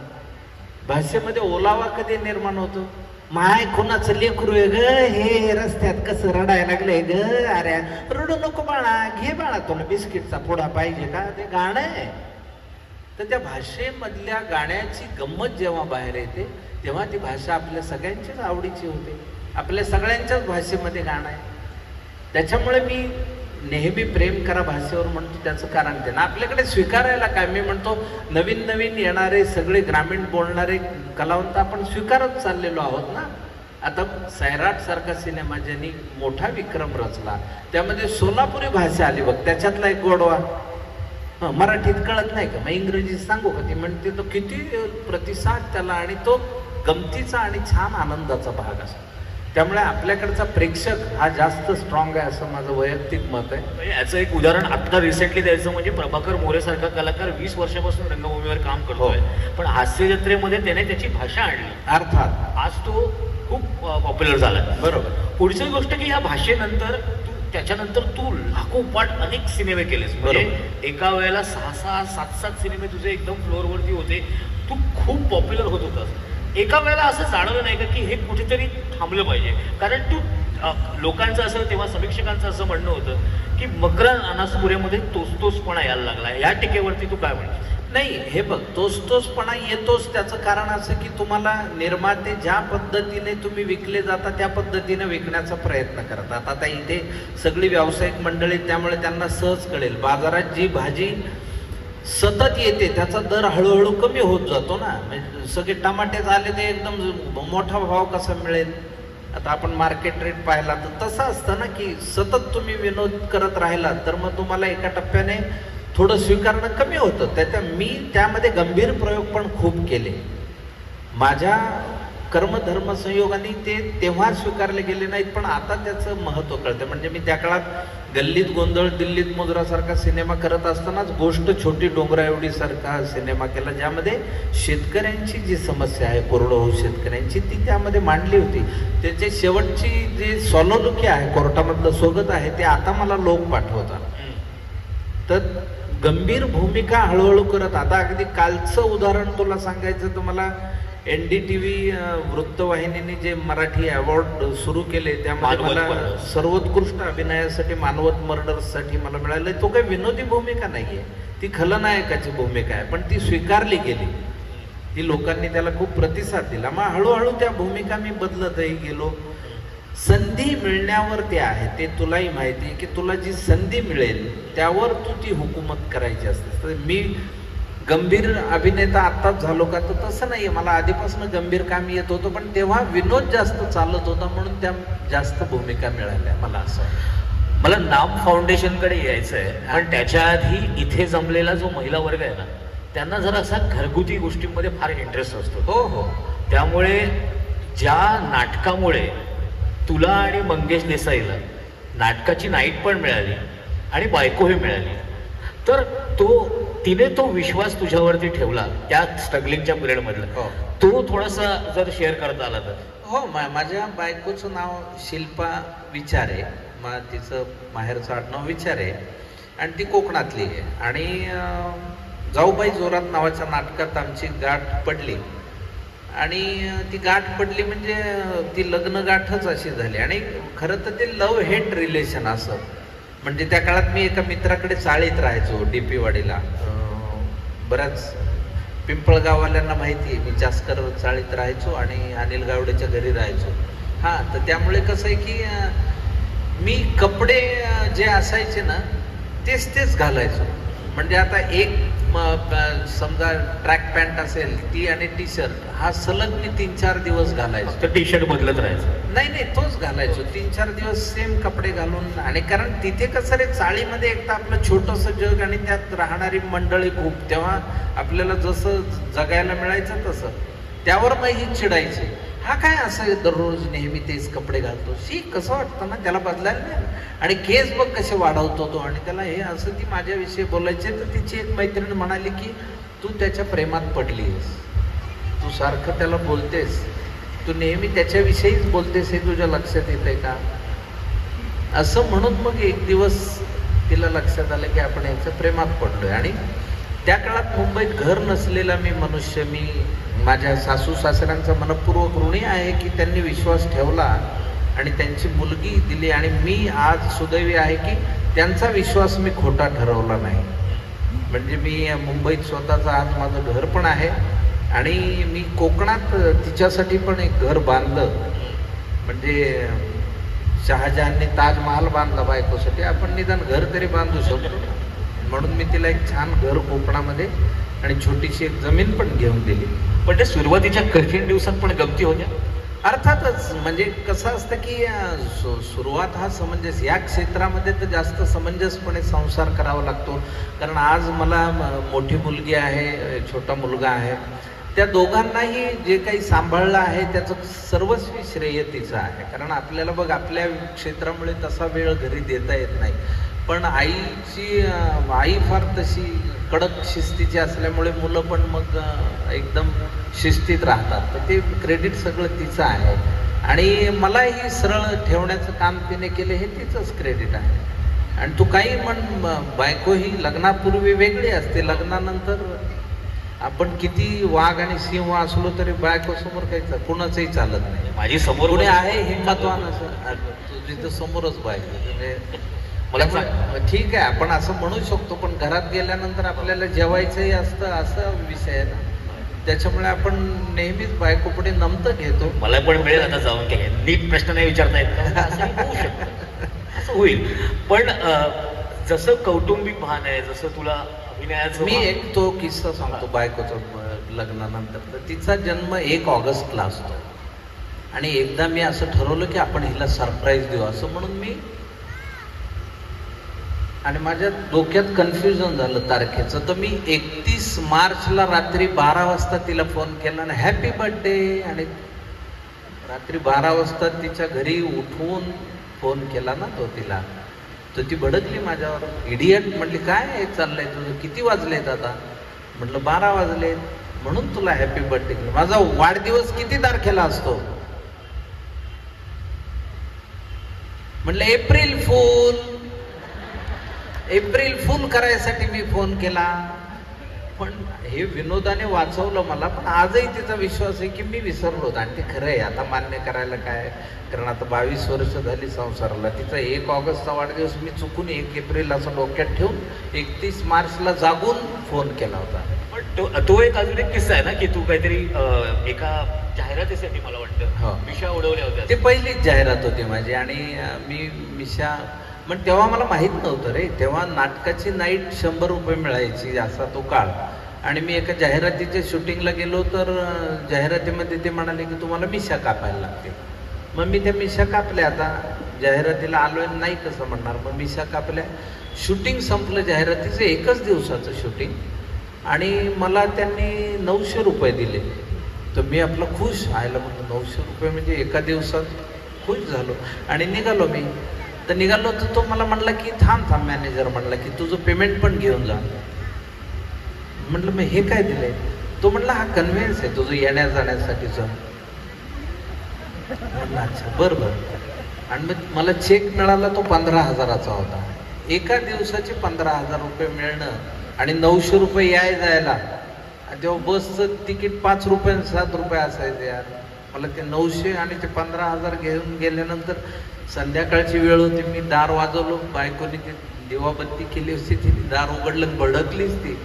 भाषेमध्ये ओलावा कधी निर्माण होतो? माय कुणाचं लेकरू आहे ग, हे रस्त्यात कसं रडायला लागलंय ग, अरे रडू नको बाळा, घे बाळा तुला बिस्किटचा पुडा पाहिजे का? ते गाणं आहे. तर त्या भाषेमधल्या गाण्याची गंमत जेव्हा बाहेर येते तेव्हा ती भाषा आपल्या सगळ्यांच्याच आवडीची होते. आपल्या सगळ्यांच्याच भाषेमध्ये गाणं आहे. त्याच्यामुळे मी नेहमी प्रेम करा भाषेवर म्हणतो, त्याचं कारण ते ना आपल्याकडे स्वीकारायला काय. मी म्हणतो नवीन नवीन येणारे सगळे ग्रामीण बोलणारे कलावंत आपण स्वीकारत चाललेलो आहोत ना. आता सैराट सारखा सिनेमा ज्यांनी मोठा विक्रम रचला त्यामध्ये सोलापुरी भाषा आली बघ, त्याच्यातला एक गोडवा मराठीत कळत नाही का, मग इंग्रजीत सांगू का? ती म्हणते तो किती प्रतिसाद त्याला, आणि तो गमतीचा आणि छान आनंदाचा भाग असतो. त्यामुळे आपल्याकडचा प्रेक्षक हा जास्त स्ट्रॉंग आहे असं माझं वैयक्तिक मत आहे. याचं एक उदाहरण आता रिसेंटली द्यायचं म्हणजे प्रभाकर मोरे सारखा कलाकार 20 वर्षापासून रंगभूमीवर काम करतोय, पण हास्य जत्रेमध्ये त्याने त्याची भाषा आणली. अर्थात आज तो खूप पॉप्युलर झाला. बरोबर. पुढची गोष्ट की ह्या भाषेनंतर त्याच्यानंतर तू लागोपाठ अनेक सिनेमे केलेस. म्हणजे एका वेळेला 6-6, 7-7 सिनेमे तुझे एकदम फ्लोअरवरती होते. तू खूप पॉप्युलर होत होतास. एका वेळेला असं जाणवलं नाही का की हे कुठेतरी थांबलं पाहिजे? कारण तू लोकांचं असं, तेव्हा समीक्षकांचं असं म्हणणं होतं की मकरंद अनासपुरेमध्ये तोचपणा यायला लागला. या टीकेवरती तू काय म्हणतेस? नाही, हे बघ, तोचपणा येतोच. त्याचं कारण असं की तुम्हाला निर्माते ज्या पद्धतीने तुम्ही विकले जाता त्या पद्धतीने विकण्याचा प्रयत्न करतात. आता इथे सगळी व्यावसायिक मंडळी, त्यामुळे त्यांना सहज कळेल. बाजारात जी भाजी सतत येते त्याचा दर हळूहळू कमी होत जातो ना. म्हणजे सगळे टमाटे झाले ते एकदम मोठा भाव कसा मिळेल? आता आपण मार्केट रेट पाहिला तर तसं असतं ना की सतत तुम्ही विनोद करत राहिलात तर मग तुम्हाला एका टप्प्याने थोडं स्वीकारणं कमी होतं. मी त्यामध्ये गंभीर प्रयोग पण खूप केले. माझ्या कर्मधर्म संयोगाने ते तेव्हा स्वीकारले गेले नाहीत, पण आता त्याचं महत्त्व कळतं. म्हणजे मी त्या काळात गल्लीत गोंधळ, दिल्लीत मुजरासारखा सिनेमा करत असतानाच गोष्ट छोटी डोंगरा एवढी सारखा सिनेमा केला, ज्यामध्ये शेतकऱ्यांची जी समस्या आहे, कोरडवाहू शेतकऱ्यांची, ती त्यामध्ये मांडली होती. त्याचे शेवटची जे सोलोलुकी आहे, कोर्टामधलं सोगत आहे, ते आता मला लोक पाठवतात. तर गंभीर भूमिका हळूहळू करत, आता अगदी कालचं उदाहरण तुला सांगायचं तर मला NDTV वृत्तवाहिनीने जे मराठी अवॉर्ड सुरू केले त्यामध्ये मला सर्वोत्कृष्ट अभिनयासाठी मानवत मर्डर्ससाठी मला मिळालं. तो काही विनोदी भूमिका नाहीये, ती खलनायकाची भूमिका आहे, पण ती स्वीकारली गेली. ती लोकांनी त्याला खूप प्रतिसाद दिला. मग हळूहळू त्या भूमिका मी बदलतही गेलो. संधी मिळण्यावर ते आहे, ते तुलाही माहिती आहे की तुला जी संधी मिळेल त्यावर तू ती हुकूमत करायची असते. तर मी गंभीर अभिनेता आत्ताच झालो का तर तसं नाहीये. मला आधीपासून गंभीर काम येत होतं, पण तेव्हा विनोद जास्त चालत होता म्हणून त्या जास्त भूमिका मिळाल्या मला. असं मला नाम फाउंडेशनकडे यायचं आहे, पण त्याच्या आधी इथे जमलेला जो महिला वर्ग आहे ना, त्यांना जरा असा घरगुती गोष्टींमध्ये फार इंटरेस्ट असतो. हो. त्यामुळे ज्या नाटकामुळे तुला आणि मंगेश देसाईला नाटकाची नाईट पण मिळाली आणि बायकोही मिळाली, तर तिने तो विश्वास तुझ्यावरती ठेवला त्या स्ट्रगलिंगच्या पिरियड मधला, तो थोडासा जर शेअर करता आला तर. हो, माझ्या बायकोचं नाव शिल्पा विचारे, तिचं माहेरचं आडनाव विचारे आणि ती कोकणातली आहे. आणि जाऊबाई जोरात नावाच्या नाटकात आमची गाठ पडली आणि ती गाठ पडली म्हणजे ती लग्न गाठच अशी झाली. आणि खरं तर ते लव्ह हेट रिलेशन असं. म्हणजे त्या काळात मी एका मित्राकडे चाळीत राहायचो DP वाडीला. बऱ्याच पिंपळगाववाल्यांना माहिती आहे, मी जास्कर चाळीत राहायचो आणि अनिल गावडेच्या घरी राहायचो. हां, तर त्यामुळे कसं आहे की मी कपडे जे असायचे ना तेच घालायचो. म्हणजे आता एक समजा ट्रॅक पॅन्ट असेल ती आणि टी-शर्ट हा सलग मी 3-4 दिवस घालायचो. तर टी-शर्ट बदलत राहायचं? नाही, तोच घालायचो 3-4 दिवस सेम कपडे घालून. आणि कारण तिथे कसं रे, चाळीमध्ये एक तर आपलं छोटंसं जग आणि त्यात राहणारी मंडळी खूप, तेव्हा आपल्याला जसं जगायला मिळायचं तसं, त्यावर मग ही चिडायची. हा काय असं दररोज नेहमी तेच कपडे घालतो, शी कसं वाटतं ना त्याला बदलायला नाही. आणि केस बघ कसे वाढवतो तो, आणि त्याला हे असं ती माझ्याविषयी बोलायचे. तर तिची एक मैत्रीण म्हणाली की तू त्याच्या प्रेमात पडलीस, तू सारखं त्याला बोलतेस, तू नेहमी त्याच्याविषयीच बोलतेस, हे तुझ्या लक्षात येतंय का? असं म्हणून मग एक दिवस तिला लक्षात आलं की आपण याच्या प्रेमात पडलोय. आणि त्या काळात मुंबईत घर नसलेला मी मनुष्य, मी माझ्या सासू सासऱ्यांचा मनपूर्वक ऋणी आहे की त्यांनी विश्वास ठेवला आणि त्यांची मुलगी दिली. आणि मी आज सुदैवी आहे की त्यांचा विश्वास मी खोटा ठरवला नाही. म्हणजे मी मुंबईत स्वतःचं आज माझं घर पण आहे, आणि मी कोकणात तिच्यासाठी पण एक घर बांधलं. म्हणजे शहाजहानने ताजमहाल बांधला बायकोसाठी, आपण निदान घर तरी बांधू शकतो. म्हणून मी तिला एक छान घर कोकणामध्ये आणि छोटीशी एक जमीन पण घेऊन दिली. पण ते सुरुवातीच्या कठीण दिवसात पण गमती होत्या. अर्थातच, म्हणजे कसं असतं की सुरुवात हा समंजस, या क्षेत्रामध्ये तर जास्त समंजसपणे संसार करावा लागतो. कारण आज मला मोठी मुलगी आहे, छोटा मुलगा आहे, त्या दोघांनाही जे काही सांभाळलं आहे त्याचं सर्वस्वी श्रेय तिचं आहे. कारण आपल्याला बघ आपल्या क्षेत्रामुळे तसा वेळ घरी देता येत नाही, पण आई फार तशी कडक शिस्तीची असल्यामुळे मुलं पण मग एकदम शिस्तीत राहतात. तर ते क्रेडिट सगळं तिचं आहे. आणि मलाही सरळ ठेवण्याचं काम तिने केलं, हे तिचंच क्रेडिट आहे. आणि तू काही म्हण, बायको ही लग्नापूर्वी वेगळी असते, लग्नानंतर आपण किती वाघ आणि सिंह असलो तरी बायको समोर काही कुणाचंही चालत नाही. माझी समोर कोणी आहे हिंमतवान असं, तुझी तर समोरच बायको. म्हणजे मला ठीक आहे आपण असं म्हणू शकतो, पण घरात गेल्यानंतर आपल्याला जेवायचंही असतं, असा विषय आहे ना. त्याच्यामुळे आपण नेहमीच बायको पुढे नमतं घेतो. मला पण मिळेल आता जाऊन की नीट प्रश्न नाही विचारता येत का? असंही होऊ शकतं, असं होईल. पण जसं कौटुंबिक भान आहे, जसं तुला अभिनयाचं, मी एक तो किस्सा सांगतो बायकोचा. लग्नानंतर तर तिचा जन्म 1 ऑगस्टला असतो, आणि एकदा मी असं ठरवलं की आपण हिला सरप्राईज देऊ असं म्हणून मी, आणि माझ्या डोक्यात कन्फ्युजन झालं तारखेचं. तर मी 31 मार्चला रात्री 12 वाजता तिला फोन केला आणि हॅपी बर्थडे, आणि रात्री 12 वाजता तिच्या घरी उठवून फोन केला ना तो तिला. तर ती भडकली माझ्यावर, इडियट म्हटली काय चाललंय तुझं, किती वाजलेत आता? म्हटलं 12 वाजलेत, म्हणून तुला हॅपी बर्थडे केलं. माझा वाढदिवस किती तारखेला असतो? म्हटलं एप्रिल फूल. एप्रिल फूल करायसाठी मी फोन केला. पण हे विनोदाने वाचवलं मला, पण आजही तिचा विश्वास आहे की मी विसरलो होतो. आणि ते खरं आहे, आता मान्य करायला काय, कारण आता 22 वर्ष झाली संसाराला. तिचा 1 ऑगस्टचा वाढदिवस मी चुकून 1 एप्रिल असं डोक्यात ठेवून 31 मार्चला जागून फोन केला होता. पण तो एक अजून एक किस्सा आहे ना की तू काहीतरी एका जाहिरातीसाठी मला वाटतं मिशा उडवल्या होत्या. ती पहिलीच जाहिरात होती माझी, आणि मी मिशा, पण तेव्हा मला माहीत नव्हतं रे. तेव्हा नाटकाची नाईट 100 रुपये मिळायची, असा तो काळ. आणि मी एका जाहिरातीच्या शूटिंगला गेलो, तर जाहिरातीमध्ये ते म्हणाले की तुम्हाला मिशा कापायला लागते. मग मी त्या मिशा कापल्या. आता जाहिरातीला आलोय नाही कसं म्हणणार, मग मिशा कापल्या. शूटिंग संपलं जाहिरातीचं, 1च दिवसाचं शूटिंग, आणि मला त्यांनी 900 रुपये दिले. तर मी आपलं खुश व्हायला म्हणतो, 900 रुपये म्हणजे एका दिवसात, खुश झालो. आणि निघालो मी. तर निघालो तर तो मला म्हणला की थांब, मॅनेजर म्हणला की तुझं पेमेंट पण घेऊन जा. म्हटलं मग हे काय दिलंय? तो म्हणला हा कन्व्हेन्स आहे तुझं येण्या जाण्यासाठीचं. म्हटलं अच्छा बरं. आणि मग मला चेक मिळाला, तो 15,000चा होता. एका दिवसाचे 15,000 रुपये मिळणं, आणि 900 रुपये जायला. तेव्हा बसचं तिकीट 5 रुपये 7 रुपये असायचं यार. मला ते 900 आणि ते 15,000 घेऊन गेल्यानंतर संध्याकाळची वेळ होती. मी दार वाजवलो, बायकोनी ती दिवाबत्ती केली असती, तिने दार उघडलं, भडकलीच ती.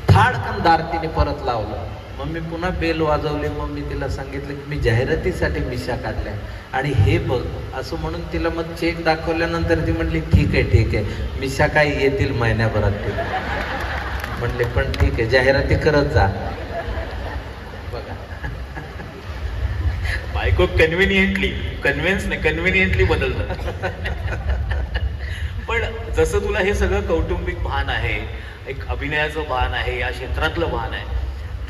थाडकन दार तिने परत लावलं. मग मी पुन्हा बेल वाजवली. मग मी तिला सांगितलं की मी जाहिरातीसाठी मिशा काढल्या, आणि हे बघ असं म्हणून तिला मग चेक दाखवल्यानंतर ती म्हणली ठीक आहे, मिशा काय येतील महिन्याभरात. ते म्हणले पण ठीक आहे, जाहिराती करत जा. बघा बायको कन्व्हिनियंटली बदलतं. पण जसं तुला हे सगळं कौटुंबिक भान आहे, एक अभिनयाचं भान आहे, या क्षेत्रातलं भान आहे,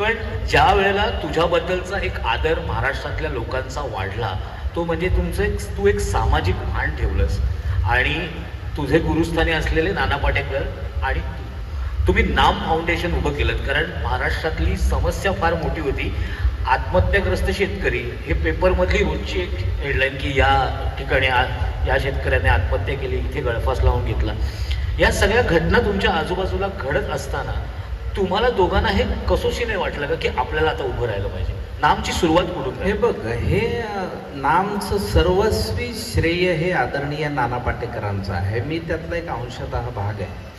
पण ज्या वेळेला तुझ्याबद्दलचा एक आदर महाराष्ट्रातल्या लोकांचा वाढला तो म्हणजे तू एक सामाजिक भान ठेवलंस आणि तुझे गुरुस्थानी असलेले नाना पाटेकर आणि तुम्ही नाम फाउंडेशन उभं केलं. कारण महाराष्ट्रातली समस्या फार मोठी होती. आत्महत्याग्रस्त शेतकरी हे पेपरमधली रोजची एक हेडलाईन की या ठिकाणी या शेतकऱ्याने आत्महत्या केली, इथे गळफास लावून घेतला. या सगळ्या घटना तुमच्या आजूबाजूला घडत असताना तुम्हाला दोघांना हे कसोशीने वाटलं का की आपल्याला आता उभं राहायला पाहिजे? नामची सुरुवात कुठून? हे बघ, हे नामचं सर्वस्वी श्रेय हे आदरणीय नाना पाटेकरांचं आहे. मी त्यातला एक अंशतः भाग आहे.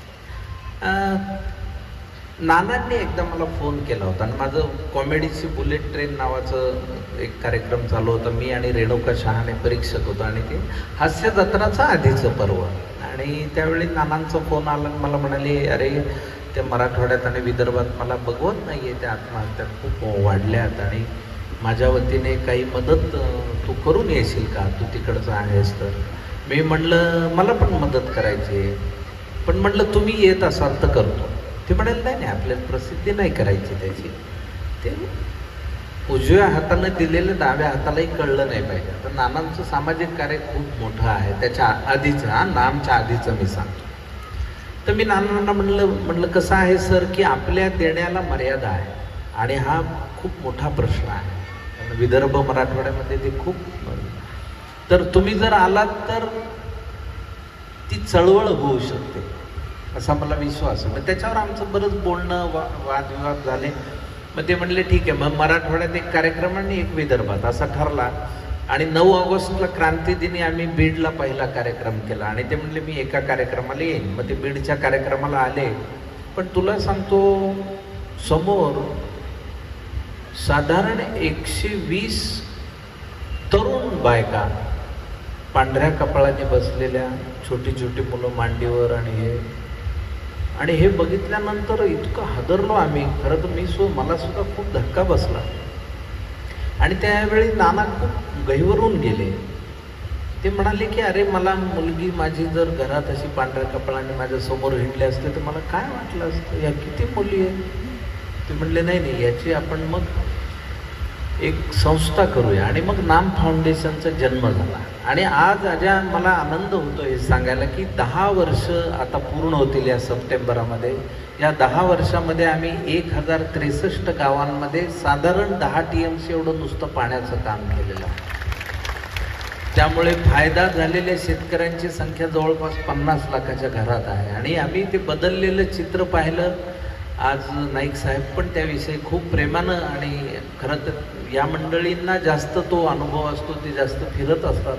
नानांनी एकदा मला फोन केला होता आणि माझं कॉमेडीची बुलेट ट्रेन नावाचं एक कार्यक्रम चालू होता. मी आणि रेणुका शहाणे परीक्षक होतो आणि ते हास्य जत्राचं आधीचं पर्व. आणि त्यावेळी नानांचा फोन आला आणि मला म्हणाले, अरे त्या मराठवाड्यात आणि विदर्भात मला बघवत नाही आहे, त्या आत्महत्या खूप वाढल्यात आणि माझ्या वतीने काही मदत तू करून येशील का, तू तिकडचं आहेस तर. मी म्हणलं मला पण मदत करायची आहे, पण म्हणलं तुम्ही येत असाल तर करतो. ते म्हणाले नाही आपल्याला प्रसिद्धी नाही करायची त्याची, ते उजव्या हातानं दिलेलं डाव्या हातालाही कळलं नाही पाहिजे. तर नानांचं सामाजिक कार्य खूप मोठं आहे. त्याच्या आधीचं नामच्या आधीचं मी सांगतो. तर मी नानांना म्हणलं कसं आहे सर की आपल्या देण्याला मर्यादा आहे आणि हा खूप मोठा प्रश्न आहे. कारण विदर्भ मराठवाड्यामध्ये ते खूप, तर तुम्ही जर आलात तर ती चळवळ होऊ शकते असा मला विश्वास आहे. मग त्याच्यावर आमचं बरंच बोलणं वादविवाद झाले. मग ते म्हणले ठीक आहे, मग मराठवाड्यात एक कार्यक्रम आणि एक विदर्भात असा ठरला. आणि 9 ऑगस्टला क्रांती दिनी आम्ही बीडला पहिला कार्यक्रम केला आणि ते म्हणले मी एका कार्यक्रमाला येईन. मग ते बीडच्या कार्यक्रमाला आले. पण तुला सांगतो समोर साधारण 120 तरुण बायका पांढऱ्या कपाळाने बसलेल्या, छोटी छोटी मुलं मांडीवर आणि हे बघितल्यानंतर इतकं हादरलो आम्ही. खरं तर मला सुद्धा खूप धक्का बसला. आणि त्यावेळी नाना खूप गहिवरून गेले. ते म्हणाले की अरे मला मुलगी माझी जर घरात अशी पांढऱ्या कपाळाने माझ्या समोर हिंडले असते तर मला काय वाटलं असतं, या किती मुली आहेत. ते म्हणले नाही याची आपण मग एक संस्था करूया. आणि मग नाम फाउंडेशनचा जन्म झाला. आणि आज मला आनंद होतो हे सांगायला की 10 वर्ष आता पूर्ण होतील या सप्टेंबरामध्ये. या 10 वर्षामध्ये आम्ही 1063 गावांमध्ये साधारण 10 TMC एवढं नुसतं पाण्याचं काम केलेलं आहे. त्यामुळे फायदा झालेल्या शेतकऱ्यांची संख्या जवळपास 50 लाखाच्या घरात आहे. आणि आम्ही ते बदललेलं चित्र पाहिलं आज नाईक साहेब पण त्याविषयी खूप प्रेमानं. आणि खरं तर या मंडळींना जास्त तो अनुभव असतो, ते जास्त फिरत असतात.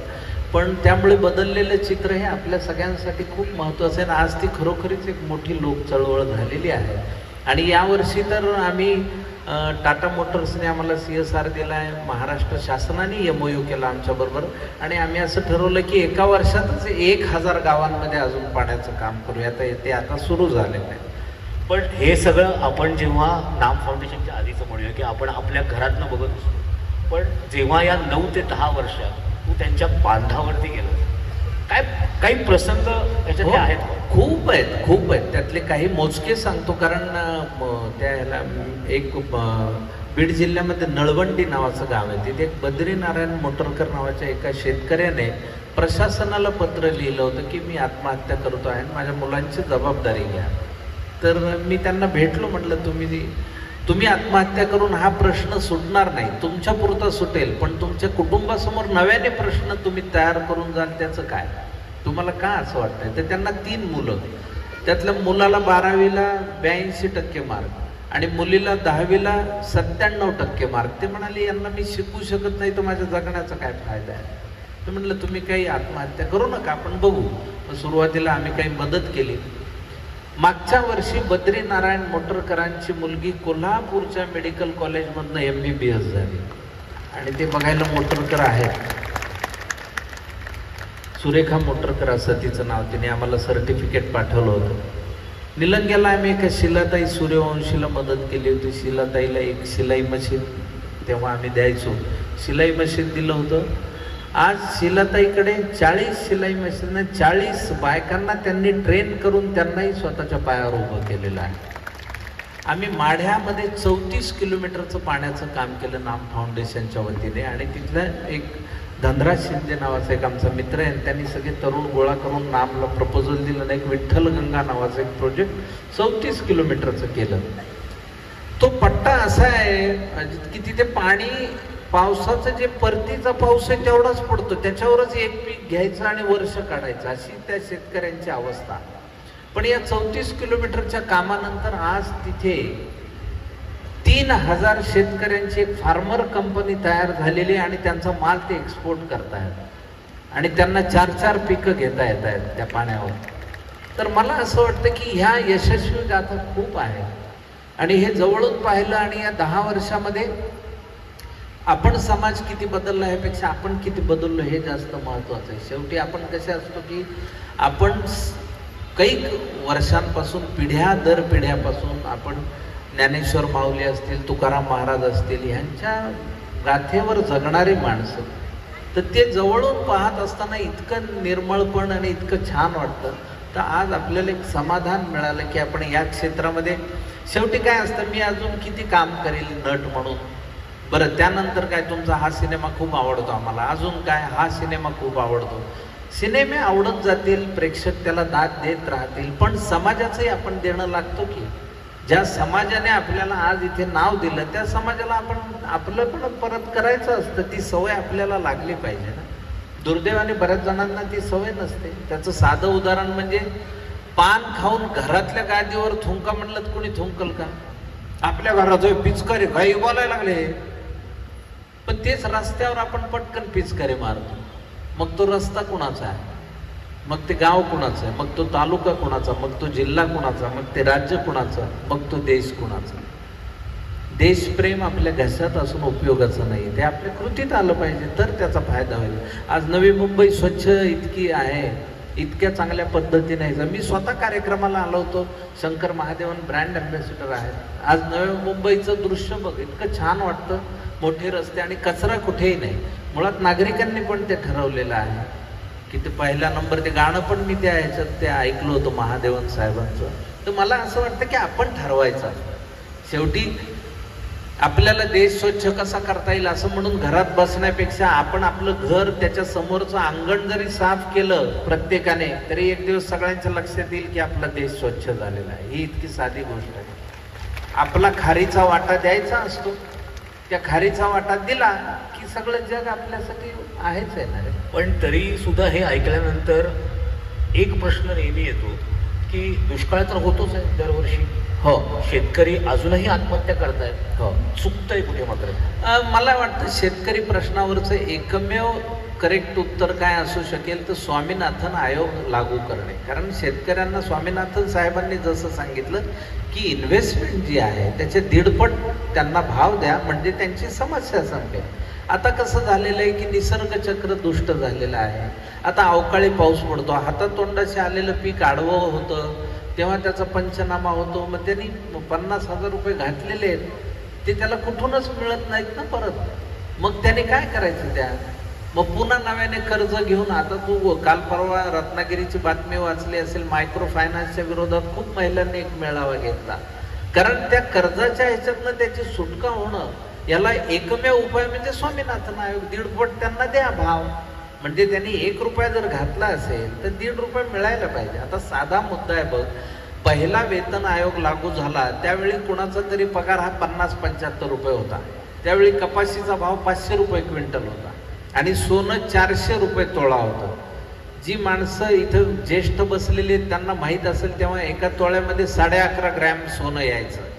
पण त्यामुळे बदललेलं चित्र हे आपल्या सगळ्यांसाठी खूप महत्त्वाचं आहे. आज ती खरोखरीच एक मोठी लोक चळवळ झालेली आहे. आणि यावर्षी तर आम्ही टाटा मोटर्सने आम्हाला CSR दिला आहे, महाराष्ट्र शासनाने MOU केला आमच्याबरोबर. आणि आम्ही असं ठरवलं की एका वर्षातच 1000 गावांमध्ये अजून पाण्याचं काम करूया. ते आता सुरू झालेलं आहे. पण हे सगळं आपण जेव्हा नाम फाउंडेशनच्या आधीचं म्हणूया की आपण आपल्या घरातनं बघत असतो, पण जेव्हा या 9 ते 10 वर्षात तू त्यांच्या बांधावरती गेला, काही प्रसंग याच्यातले आहेत? खूप आहेत. त्यातले काही मोजके सांगतो. कारण त्याला एक बीड जिल्ह्यामध्ये नळवंडी नावाचं गाव आहे. तिथे एक बद्रीनारायण मोटरकर नावाच्या एका शेतकऱ्याने प्रशासनाला पत्र लिहिलं होतं की मी आत्महत्या करतो आहे, माझ्या मुलांची जबाबदारी घ्या. तर मी त्यांना भेटलो. म्हटलं तुम्ही आत्महत्या करून हा प्रश्न सुटणार नाही, तुमच्या पुरता सुटेल, पण तुमच्या कुटुंबासमोर नव्याने प्रश्न तुम्ही तयार करून जाल त्याचं काय, तुम्हाला का असं वाटतंय. तर त्यांना 3 मुलं, त्यातल्या मुलाला 12वीला 82% मार्क आणि मुलीला 10वीला 97% मार्क. ते म्हणाले यांना मी शिकू शकत नाही तर माझ्या जगण्याचा काय फायदा आहे. तर म्हटलं तुम्ही काही आत्महत्या करू नका, आपण बघू. मग सुरुवातीला आम्ही काही मदत केली. मागच्या वर्षी बद्रीनारायण मोटरकरांची मुलगी कोल्हापूरच्या मेडिकल कॉलेजमधनं MBBS झाली. आणि ते बघायला मोटरकर आहेत, सुरेखा मोटरकर असं तिचं नाव. तिने आम्हाला सर्टिफिकेट पाठवलं होतं. निलंग्याला आम्ही एका शिलाताई सूर्यवंशीला मदत केली होती. शिलाताईला एक शिलाई मशीन तेव्हा आम्ही द्यायचो, शिलाई मशीन दिलं होतं. आज शिलाताईकडे 40 शिलाई मशीन, 40 बायकांना त्यांनी ट्रेन करून त्यांनाही स्वतःच्या पायावर उभं केलेलं आहे. आम्ही माढ्यामध्ये 34 किलोमीटरचं पाण्याचं काम केलं नाम फाउंडेशनच्या वतीने, आणि तिथलं एक धनराज शिंदे नावाचा एक आमचा मित्र आहे, आणि त्यांनी सगळे तरुण गोळा करून नामला प्रपोजल दिलं आणि एक विठ्ठल गंगा नावाचं एक प्रोजेक्ट 34 किलोमीटरचं केलं. तो पट्टा असा आहे की तिथे पाणी पावसाचं जे परतीचा पाऊस आहे तेवढाच पडतो, त्याच्यावरच एक पीक घ्यायचं आणि वर्ष काढायचं, अशी त्या शेतकऱ्यांची अवस्था. पण या 34 किलोमीटरच्या कामानंतर आज तिथे 3000 शेतकऱ्यांची एक फार्मर कंपनी तयार झालेली, आणि त्यांचा माल ते एक्सपोर्ट करतायत आणि त्यांना 4-4 पिकं घेता येत आहेत त्या पाण्यावर. तर मला असं वाटतं की ह्या यशस्वी गाथा खूप आहे, आणि हे जवळून पाहिलं. आणि या 10 वर्षामध्ये आपण समाज किती बदलला ह्यापेक्षा आपण किती बदललो हे जास्त महत्वाचं आहे. शेवटी आपण कसे असतो की आपण काही वर्षांपासून पिढ्या दर पिढ्यापासून आपण ज्ञानेश्वर माऊली असतील, तुकाराम महाराज असतील, ह्यांच्या गाथेवर जगणारी माणसं. तर ते जवळून पाहत असताना इतकं निर्मळपण आणि इतकं छान वाटतं. तर आज आपल्याला एक समाधान मिळालं की आपण या क्षेत्रामध्ये, शेवटी काय असतं, मी अजून किती काम करेल नट म्हणून, बरं त्यानंतर काय तुमचा हा सिनेमा खूप आवडतो आम्हाला, अजून काय हा सिनेमा खूप आवडतो. सिनेमे आवडत जातील, प्रेक्षक त्याला दाद देत राहतील, पण समाजाचंही आपण देणं लागतो की ज्या समाजाने आपल्याला आज इथे नाव दिलं त्या समाजाला आपण आपलं पण परत करायचं असतं. ती सवय आपल्याला लागली पाहिजे ना. दुर्दैवाने बऱ्याच जणांना ती सवय नसते. त्याचं साधं उदाहरण म्हणजे पान खाऊन घरातल्या गादीवर थुंका म्हणलं तर कोणी थुंकल का? आपल्या घरात पिचकारी काही बोलायला लागले, पण तेच रस्त्यावर आपण पटकन पिचकारी मारतो. मग तो रस्ता कुणाचा आहे, मग ते गाव कुणाचं आहे, मग तो तालुका कुणाचा, मग तो जिल्हा कुणाचा, मग ते राज्य कुणाचं, मग तो देश कुणाचा. देशप्रेम आपल्या घशात असून उपयोगाचं नाही, ते आपल्या कृतीत आलं पाहिजे तर त्याचा फायदा होईल. आज नवी मुंबई स्वच्छ इतकी आहे, इतक्या चांगल्या पद्धतीने आहे. मी स्वतः कार्यक्रमाला आलो होतो, शंकर महादेवन ब्रँड अँबॅसिडर आहेत. आज नवी मुंबईचं दृश्य बघ, इतकं छान वाटतं, मोठे रस्ते आणि कचरा कुठेही नाही. मुळात नागरिकांनी पण ते ठरवलेलं आहे की ते पहिला नंबर, ते गाणं पण मी त्या ह्याच्यात ते ऐकलं होतं महादेवन साहेबांचं. तर मला असं वाटतं की आपण ठरवायचं. शेवटी आपल्याला देश स्वच्छ कसा करता येईल असं म्हणून घरात बसण्यापेक्षा आपण आपलं घर, त्याच्या समोरचं अंगण जरी साफ केलं प्रत्येकाने, तरी एक दिवस सगळ्यांच्या लक्षात येईल की आपला देश स्वच्छ झालेला आहे. ही इतकी साधी गोष्ट आहे. आपला खारीचा वाटा द्यायचा असतो, त्या खारीचा वाटा दिला की सगळं जग आपल्यासाठी आहेच आहे ना रे. पण तरी सुद्धा हे ऐकल्यानंतर एक प्रश्न नेहमी येतो की दुष्काळ तर होतोच आहे दरवर्षी. हो, शेतकरी अजूनही आत्महत्या करतायत. हो, चुकतंय कुठे मात्र? मला वाटतं शेतकरी प्रश्नावरचं एकमेव करेक्ट उत्तर काय असू शकेल तर स्वामीनाथन आयोग लागू करणे. कारण शेतकऱ्यांना स्वामीनाथन साहेबांनी जसं सांगितलं की इन्व्हेस्टमेंट जी आहे त्याचे 1.5 त्यांना भाव द्या, म्हणजे त्यांची समस्या संपेल. आता कसं झालेलं आहे की निसर्ग चक्र दुष्ट झालेलं आहे. आता अवकाळी पाऊस पडतो, हातातोंडाशी आलेलं पीक आडवं होतं, तेव्हा त्याचा पंचनामा होतो. मग त्यांनी 50,000 रुपये घातलेले आहेत, ते त्याला कुठूनच मिळत नाहीत ना परत. मग त्याने काय करायचं त्या? मग पुन्हा नव्याने कर्ज घेऊन, आता तू काल परवा रत्नागिरीची बातमी वाचली असेल, मायक्रो फायनान्सच्या विरोधात खूप महिलांनी एक मेळावा घेतला. कारण त्या कर्जाच्या ह्याच्यातनं त्याची सुटका होणं, याला एकमेव उपाय म्हणजे स्वामीनाथन आयोग. 1.5 त्यांना द्या भाव, म्हणजे त्यांनी 1 रुपया जर घातला असेल तर 1.5 रुपये मिळायला पाहिजे. आता साधा मुद्दा आहे बघ, पहिला वेतन आयोग लागू झाला त्यावेळी कुणाचा तरी पगार हा 50-75 रुपये होता. त्यावेळी कपाशीचा भाव 500 रुपये क्विंटल होता आणि सोनं 400 रुपये तोळा होतं. जी माणसं इथं ज्येष्ठ बसलेली आहेत त्यांना माहीत असेल, तेव्हा एका तोळ्यामध्ये 11.5 ग्रॅम सोनं यायचं.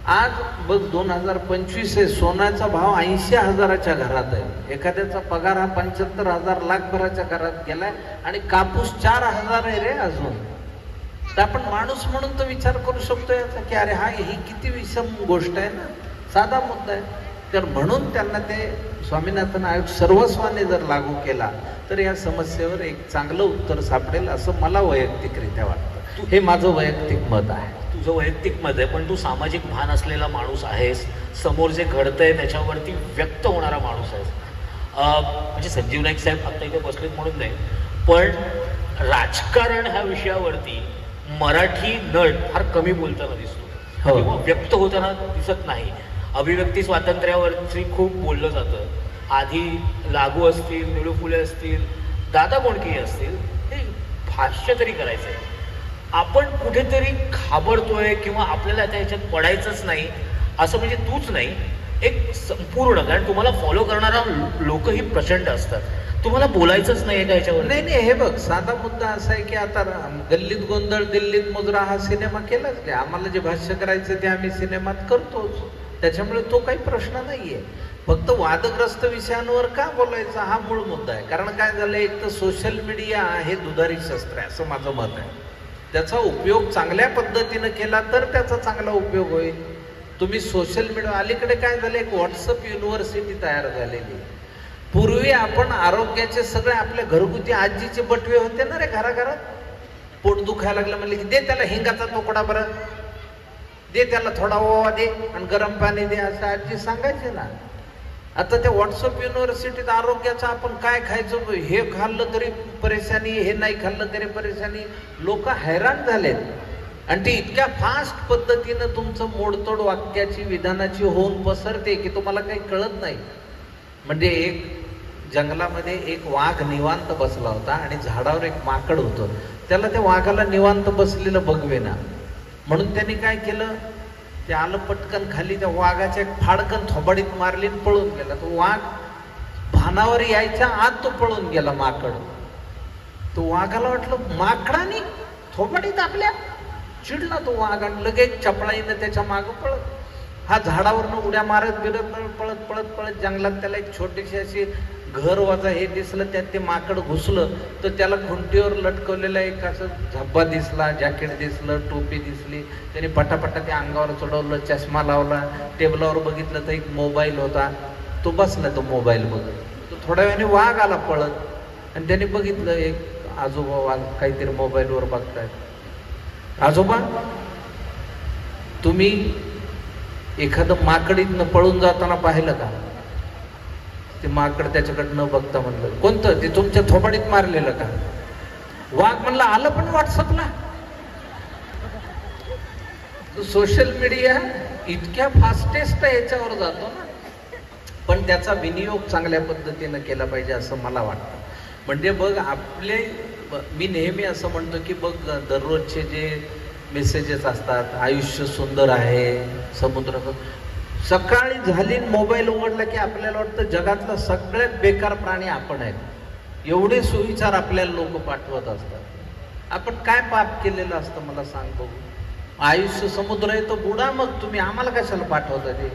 आज बघ 2025 आहे, सोन्याचा भाव 80,000च्या घरात आहे. एखाद्याचा पगार हा 75,000 लाखभराच्या घरात गेलाय आणि कापूस 4,000 आहे रे अजून. तर आपण माणूस म्हणून तर विचार करू शकतो याचा की अरे हा ही किती विषम गोष्ट आहे ना, साधा मुद्दा आहे. तर म्हणून त्यांना ते स्वामीनाथन आयोग सर्वस्वाने जर लागू केला तर या समस्येवर एक चांगलं उत्तर सापडेल असं मला वैयक्तिकरित्या वाटतं. हे माझं वैयक्तिक मत आहे. तुझं वैयक्तिक मत आहे, पण तू सामाजिक भान असलेला माणूस आहेस, समोर जे घडतंय त्याच्यावरती व्यक्त होणारा माणूस आहेस. म्हणजे संजीव नाईक साहेब आता इथे बसलेत म्हणून नाही, पण राजकारण ह्या विषयावरती मराठी नट फार कमी बोलताना दिसतो. हो. किंवा व्यक्त होताना दिसत नाही. अभिव्यक्ती स्वातंत्र्यावरती खूप बोललं जातं. आधी लागू असतील, निळू फुले असतील, दादा कोंडके असतील, हे भाष्य तरी करायचं आहे. आपण कुठेतरी घाबरतोय किंवा आपल्याला त्या ह्याच्यात पडायचंच नाही असं म्हणजे तूच नाही, एक संपूर्ण, कारण तुम्हाला फॉलो करणारा लोकही प्रचंड असतात, तुम्हाला बोलायचंच नाही का ह्याच्यावर? नाही नाही, हे बघ, साधा मुद्दा असा आहे की आता गल्लीत गोंधळ दिल्लीत मुजरा हा सिनेमा केलाच नाही. आम्हाला जे भाष्य करायचं ते आम्ही सिनेमात करतोच, त्याच्यामुळे तो काही प्रश्न नाहीये. फक्त वादग्रस्त विषयांवर का बोलायचं हा मूळ मुद्दा आहे. कारण काय झालं, एक तर सोशल मीडिया हे दुधारी शस्त्र आहे असं माझं मत आहे. त्याचा उपयोग चांगल्या पद्धतीनं केला तर त्याचा चांगला उपयोग होईल. तुम्ही सोशल मीडिया, अलीकडे काय झालं, एक व्हॉट्सअप युनिव्हर्सिटी तयार झालेली. पूर्वी आपण आरोग्याचे सगळे आपल्या घरगुती आजीचे बटवे होते ना रे घराघरात. पोट दुखायला लागलं म्हणले की दे त्याला हिंगाचा तुकडा बरं, दे त्याला थोडा ओवा दे आणि गरम पाणी दे, असं आजी सांगायचे ना. आता त्या व्हॉट्सअप युनिव्हर्सिटीत आरोग्याचं आपण काय खायचं, हे खाल्लं तरी परेशानी, हे नाही खाल्लं तरी परेशानी. लोक हैराण झालेत. आणि ती इतक्या फास्ट पद्धतीनं तुमचं मोडतोड वाक्याची विधानाची होऊन पसरते की तुम्हाला काही कळत नाही. म्हणजे एक जंगलामध्ये एक वाघ निवांत बसला होता आणि झाडावर एक माकड होतं. त्याला त्या वाघाला निवांत बसलेलं बघवेना, म्हणून त्यांनी काय केलं, ते आलं पटकन खाली, त्या वाघाच्या एक फाडकन थोबाडीत मारली आणि पळून गेला. तो वाघ भानावर यायच्या आत तो पळून गेला माकड. तो वाघाला वाटलं माकडाने थोबाडीत आपल्या, चिडला तो वाघ आणि लगेच चपळाईनं त्याच्या मागं पळत. हा झाडावरनं उड्या मारत बिरत पळत पळत पळत जंगलात त्याला एक छोटीशी अशी घर वाजा हे दिसलं, त्यात ते माकड घुसलं. तर त्याला खुंटीवर लटकवलेला एक असं झब्बा दिसला, जॅकेट दिसलं, टोपी दिसली. त्याने पटापटा त्या अंगावर चढवलं, चष्मा लावला, टेबलावर बघितलं तर एक मोबाईल होता. तो बसला तो मोबाईल बघत. तो थोड्या वेळाने वाघ आला पळत आणि त्याने बघितलं एक आजोबा वाघ काहीतरी मोबाईलवर बघतायत. आजोबा, तुम्ही एखादं माकडीतनं पळून जाताना पाहिलं का? ते माकड त्याच्याकडे न बघता म्हणलं, कोणतं? ते तुमच्या थोबाडीत मारलेलं का? वाघ म्हणला, आलं पण व्हॉट्सअपला. सोशल मीडिया इतक्या फास्टेस्ट याच्यावर जातो ना, पण त्याचा विनियोग चांगल्या पद्धतीनं केला पाहिजे असं मला वाटतं. म्हणजे बघ, मी नेहमी असं म्हणतो की बघ, दररोजचे जे मेसेजेस असतात, आयुष्य सुंदर आहे, समुद्र, सकाळी झाली मोबाईल उघडला की आपल्याला वाटतं जगातला सगळ्यात बेकार प्राणी आपण आहेत. एवढे सुविचार आपल्याला लोक पाठवत असतात. आपण काय पाप केलेलं असतं मला सांग बघू. आयुष्य समुद्र आहे तर बुडा, मग तुम्ही आम्हाला कशाला पाठवता ते.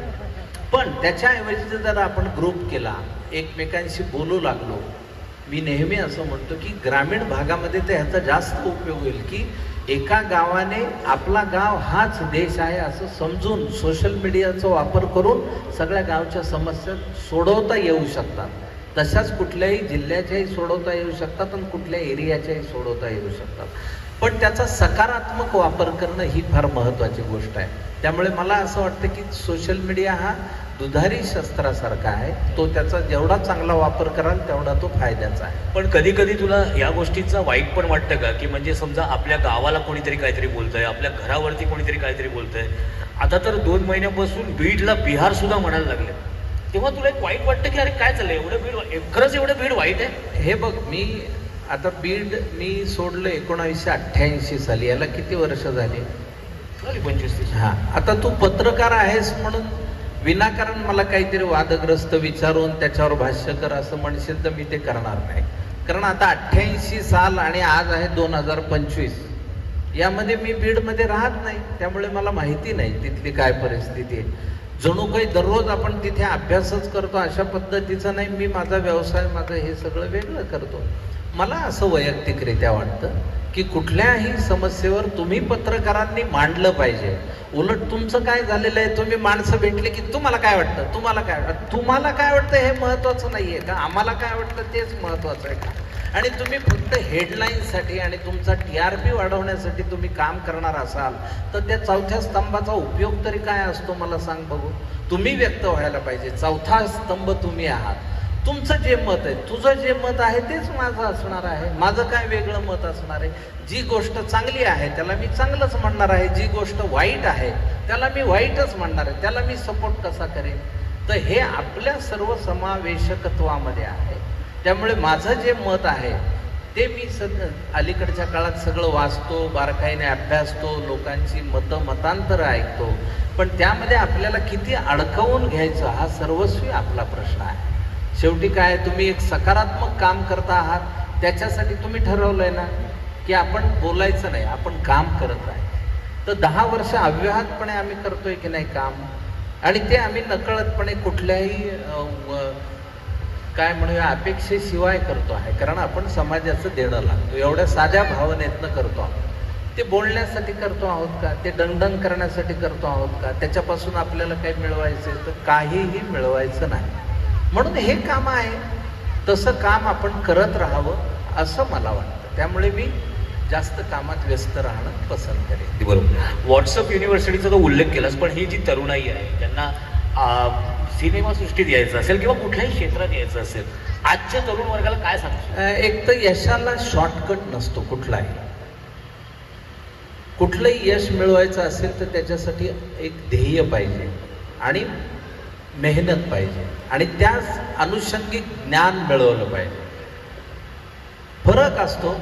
पण त्याच्याऐवजी जर आपण ग्रुप केला, एकमेकांशी बोलू लागलो, मी नेहमी असं म्हणतो की ग्रामीण भागामध्ये तर ह्याचा जास्त उपयोग होईल की एका गावाने आपला गाव हाच देश आहे असं समजून सोशल मीडियाचा वापर करून सगळ्या गावच्या समस्या सोडवता येऊ शकतात. तशाच कुठल्याही जिल्ह्याच्याही सोडवता येऊ शकतात आणि कुठल्या एरियाच्याही सोडवता येऊ शकतात. पण त्याचा सकारात्मक वापर करणं ही फार महत्त्वाची गोष्ट आहे. त्यामुळे मला असं वाटतं की सोशल मीडिया हा दुधारी शस्त्रासारखा आहे. तो त्याचा जेवढा चांगला वापर कराल तेवढा तो फायद्याचा आहे. पण कधी कधी तुला या गोष्टीचं वाईट पण वाटतं का, की म्हणजे समजा आपल्या गावाला कोणीतरी काहीतरी बोलतंय, आपल्या घरावरती कोणीतरी काहीतरी बोलतंय. आता तर 2 महिन्यापासून बीडला बिहार सुद्धा म्हणायला लागले, तेव्हा तुला एक वाईट वाटतं की अरे काय चाललंय, एवढं बीड, खरंच एवढं बीड वाईट आहे? हे बघ, मी आता बीड सोडलं 1988 साली. याला किती वर्ष झाली? 25-30. हा, आता तू पत्रकार आहेस म्हणून विनाकारण मला काहीतरी वादग्रस्त विचारून त्याच्यावर भाष्य कर असं म्हणशील तर मी ते करणार नाही. कारण आता 88 साल आणि आज आहे 2025, यामध्ये मी बीडमध्ये राहत नाही, त्यामुळे मला माहिती नाही तिथली काय परिस्थिती आहे. जणू काही दररोज आपण तिथे अभ्यासच करतो अशा पद्धतीचं नाही. मी माझा व्यवसाय, माझं हे सगळं वेगळं करतो. मला असं वैयक्तिकरित्या वाटतं की कुठल्याही समस्येवर तुम्ही पत्रकारांनी मांडलं पाहिजे. उलट तुमचं काय झालेलं आहे, तुम्ही माणसं भेटले की तुम्हाला काय वाटतं, तुम्हाला काय वाटतं, तुम्हाला काय वाटतं हे महत्त्वाचं नाही आहे का, आम्हाला काय वाटतं तेच महत्त्वाचं आहे का? आणि तुम्ही फक्त हेडलाईनसाठी आणि तुमचा TRP वाढवण्यासाठी तुम्ही काम करणार असाल तर त्या चौथ्या स्तंभाचा उपयोग तरी काय असतो मला सांग बघू. तुम्ही व्यक्त व्हायला पाहिजे. चौथा स्तंभ तुम्ही आहात. तुमचं जे मत आहे, तुझं जे मत आहे तेच माझं असणार आहे. माझं काय वेगळं मत असणार आहे? जी गोष्ट चांगली आहे त्याला मी चांगलंच म्हणणार आहे, जी गोष्ट वाईट आहे त्याला मी वाईटच म्हणणार आहे, त्याला मी सपोर्ट कसा करेन? तर हे आपल्या सर्व समावेशकत्वामध्ये आहे. त्यामुळे माझं जे मत आहे ते मी अलीकडच्या काळात सगळं वाचतो, बारकाईने अभ्यासतो, लोकांची मतांतर ऐकतो, पण त्यामध्ये आपल्याला किती अडकवून घ्यायचं हा सर्वस्वी आपला प्रश्न आहे. शेवटी काय, तुम्ही एक सकारात्मक काम करता आहात, त्याच्यासाठी तुम्ही ठरवलंय ना की आपण बोलायचं नाही, आपण काम करत राहायचं. तर 10 वर्ष अव्याहतपणे आम्ही करतोय की नाही काम, आणि ते आम्ही नकळतपणे कुठल्याही काय म्हणूया अपेक्षेशिवाय करतो आहे, कारण आपण समाजाचं देणं लागतो, एवढ्या साध्या भावनेतनं करतो आहोत. ते बोलण्यासाठी करतो आहोत का, ते दंडन करण्यासाठी करतो आहोत का, त्याच्यापासून आपल्याला काही मिळवायचं तर काहीही मिळवायचं नाही. म्हणून हे काम आहे, तसं काम आपण करत राहावं असं मला वाटतं. त्यामुळे मी जास्त कामात व्यस्त राहणं पसंत करेन. बरोबर. व्हॉट्सअप युनिव्हर्सिटीचा तो उल्लेख केलास, पण ही जी तरुणाई आहे त्यांना सिनेमा सृष्टीत यायचं असेल किंवा कुठल्याही क्षेत्रात यायचं असेल, आजच्या तरुण वर्गाला काय सांगतो? एक तर यशाला शॉर्टकट नसतो कुठलाही. कुठलंही यश मिळवायचं असेल तर त्याच्यासाठी एक ध्येय पाहिजे आणि मेहनत पाहिजे आणि त्याच अनुषंगिक ज्ञान मिळवलं पाहिजे. फरक असतो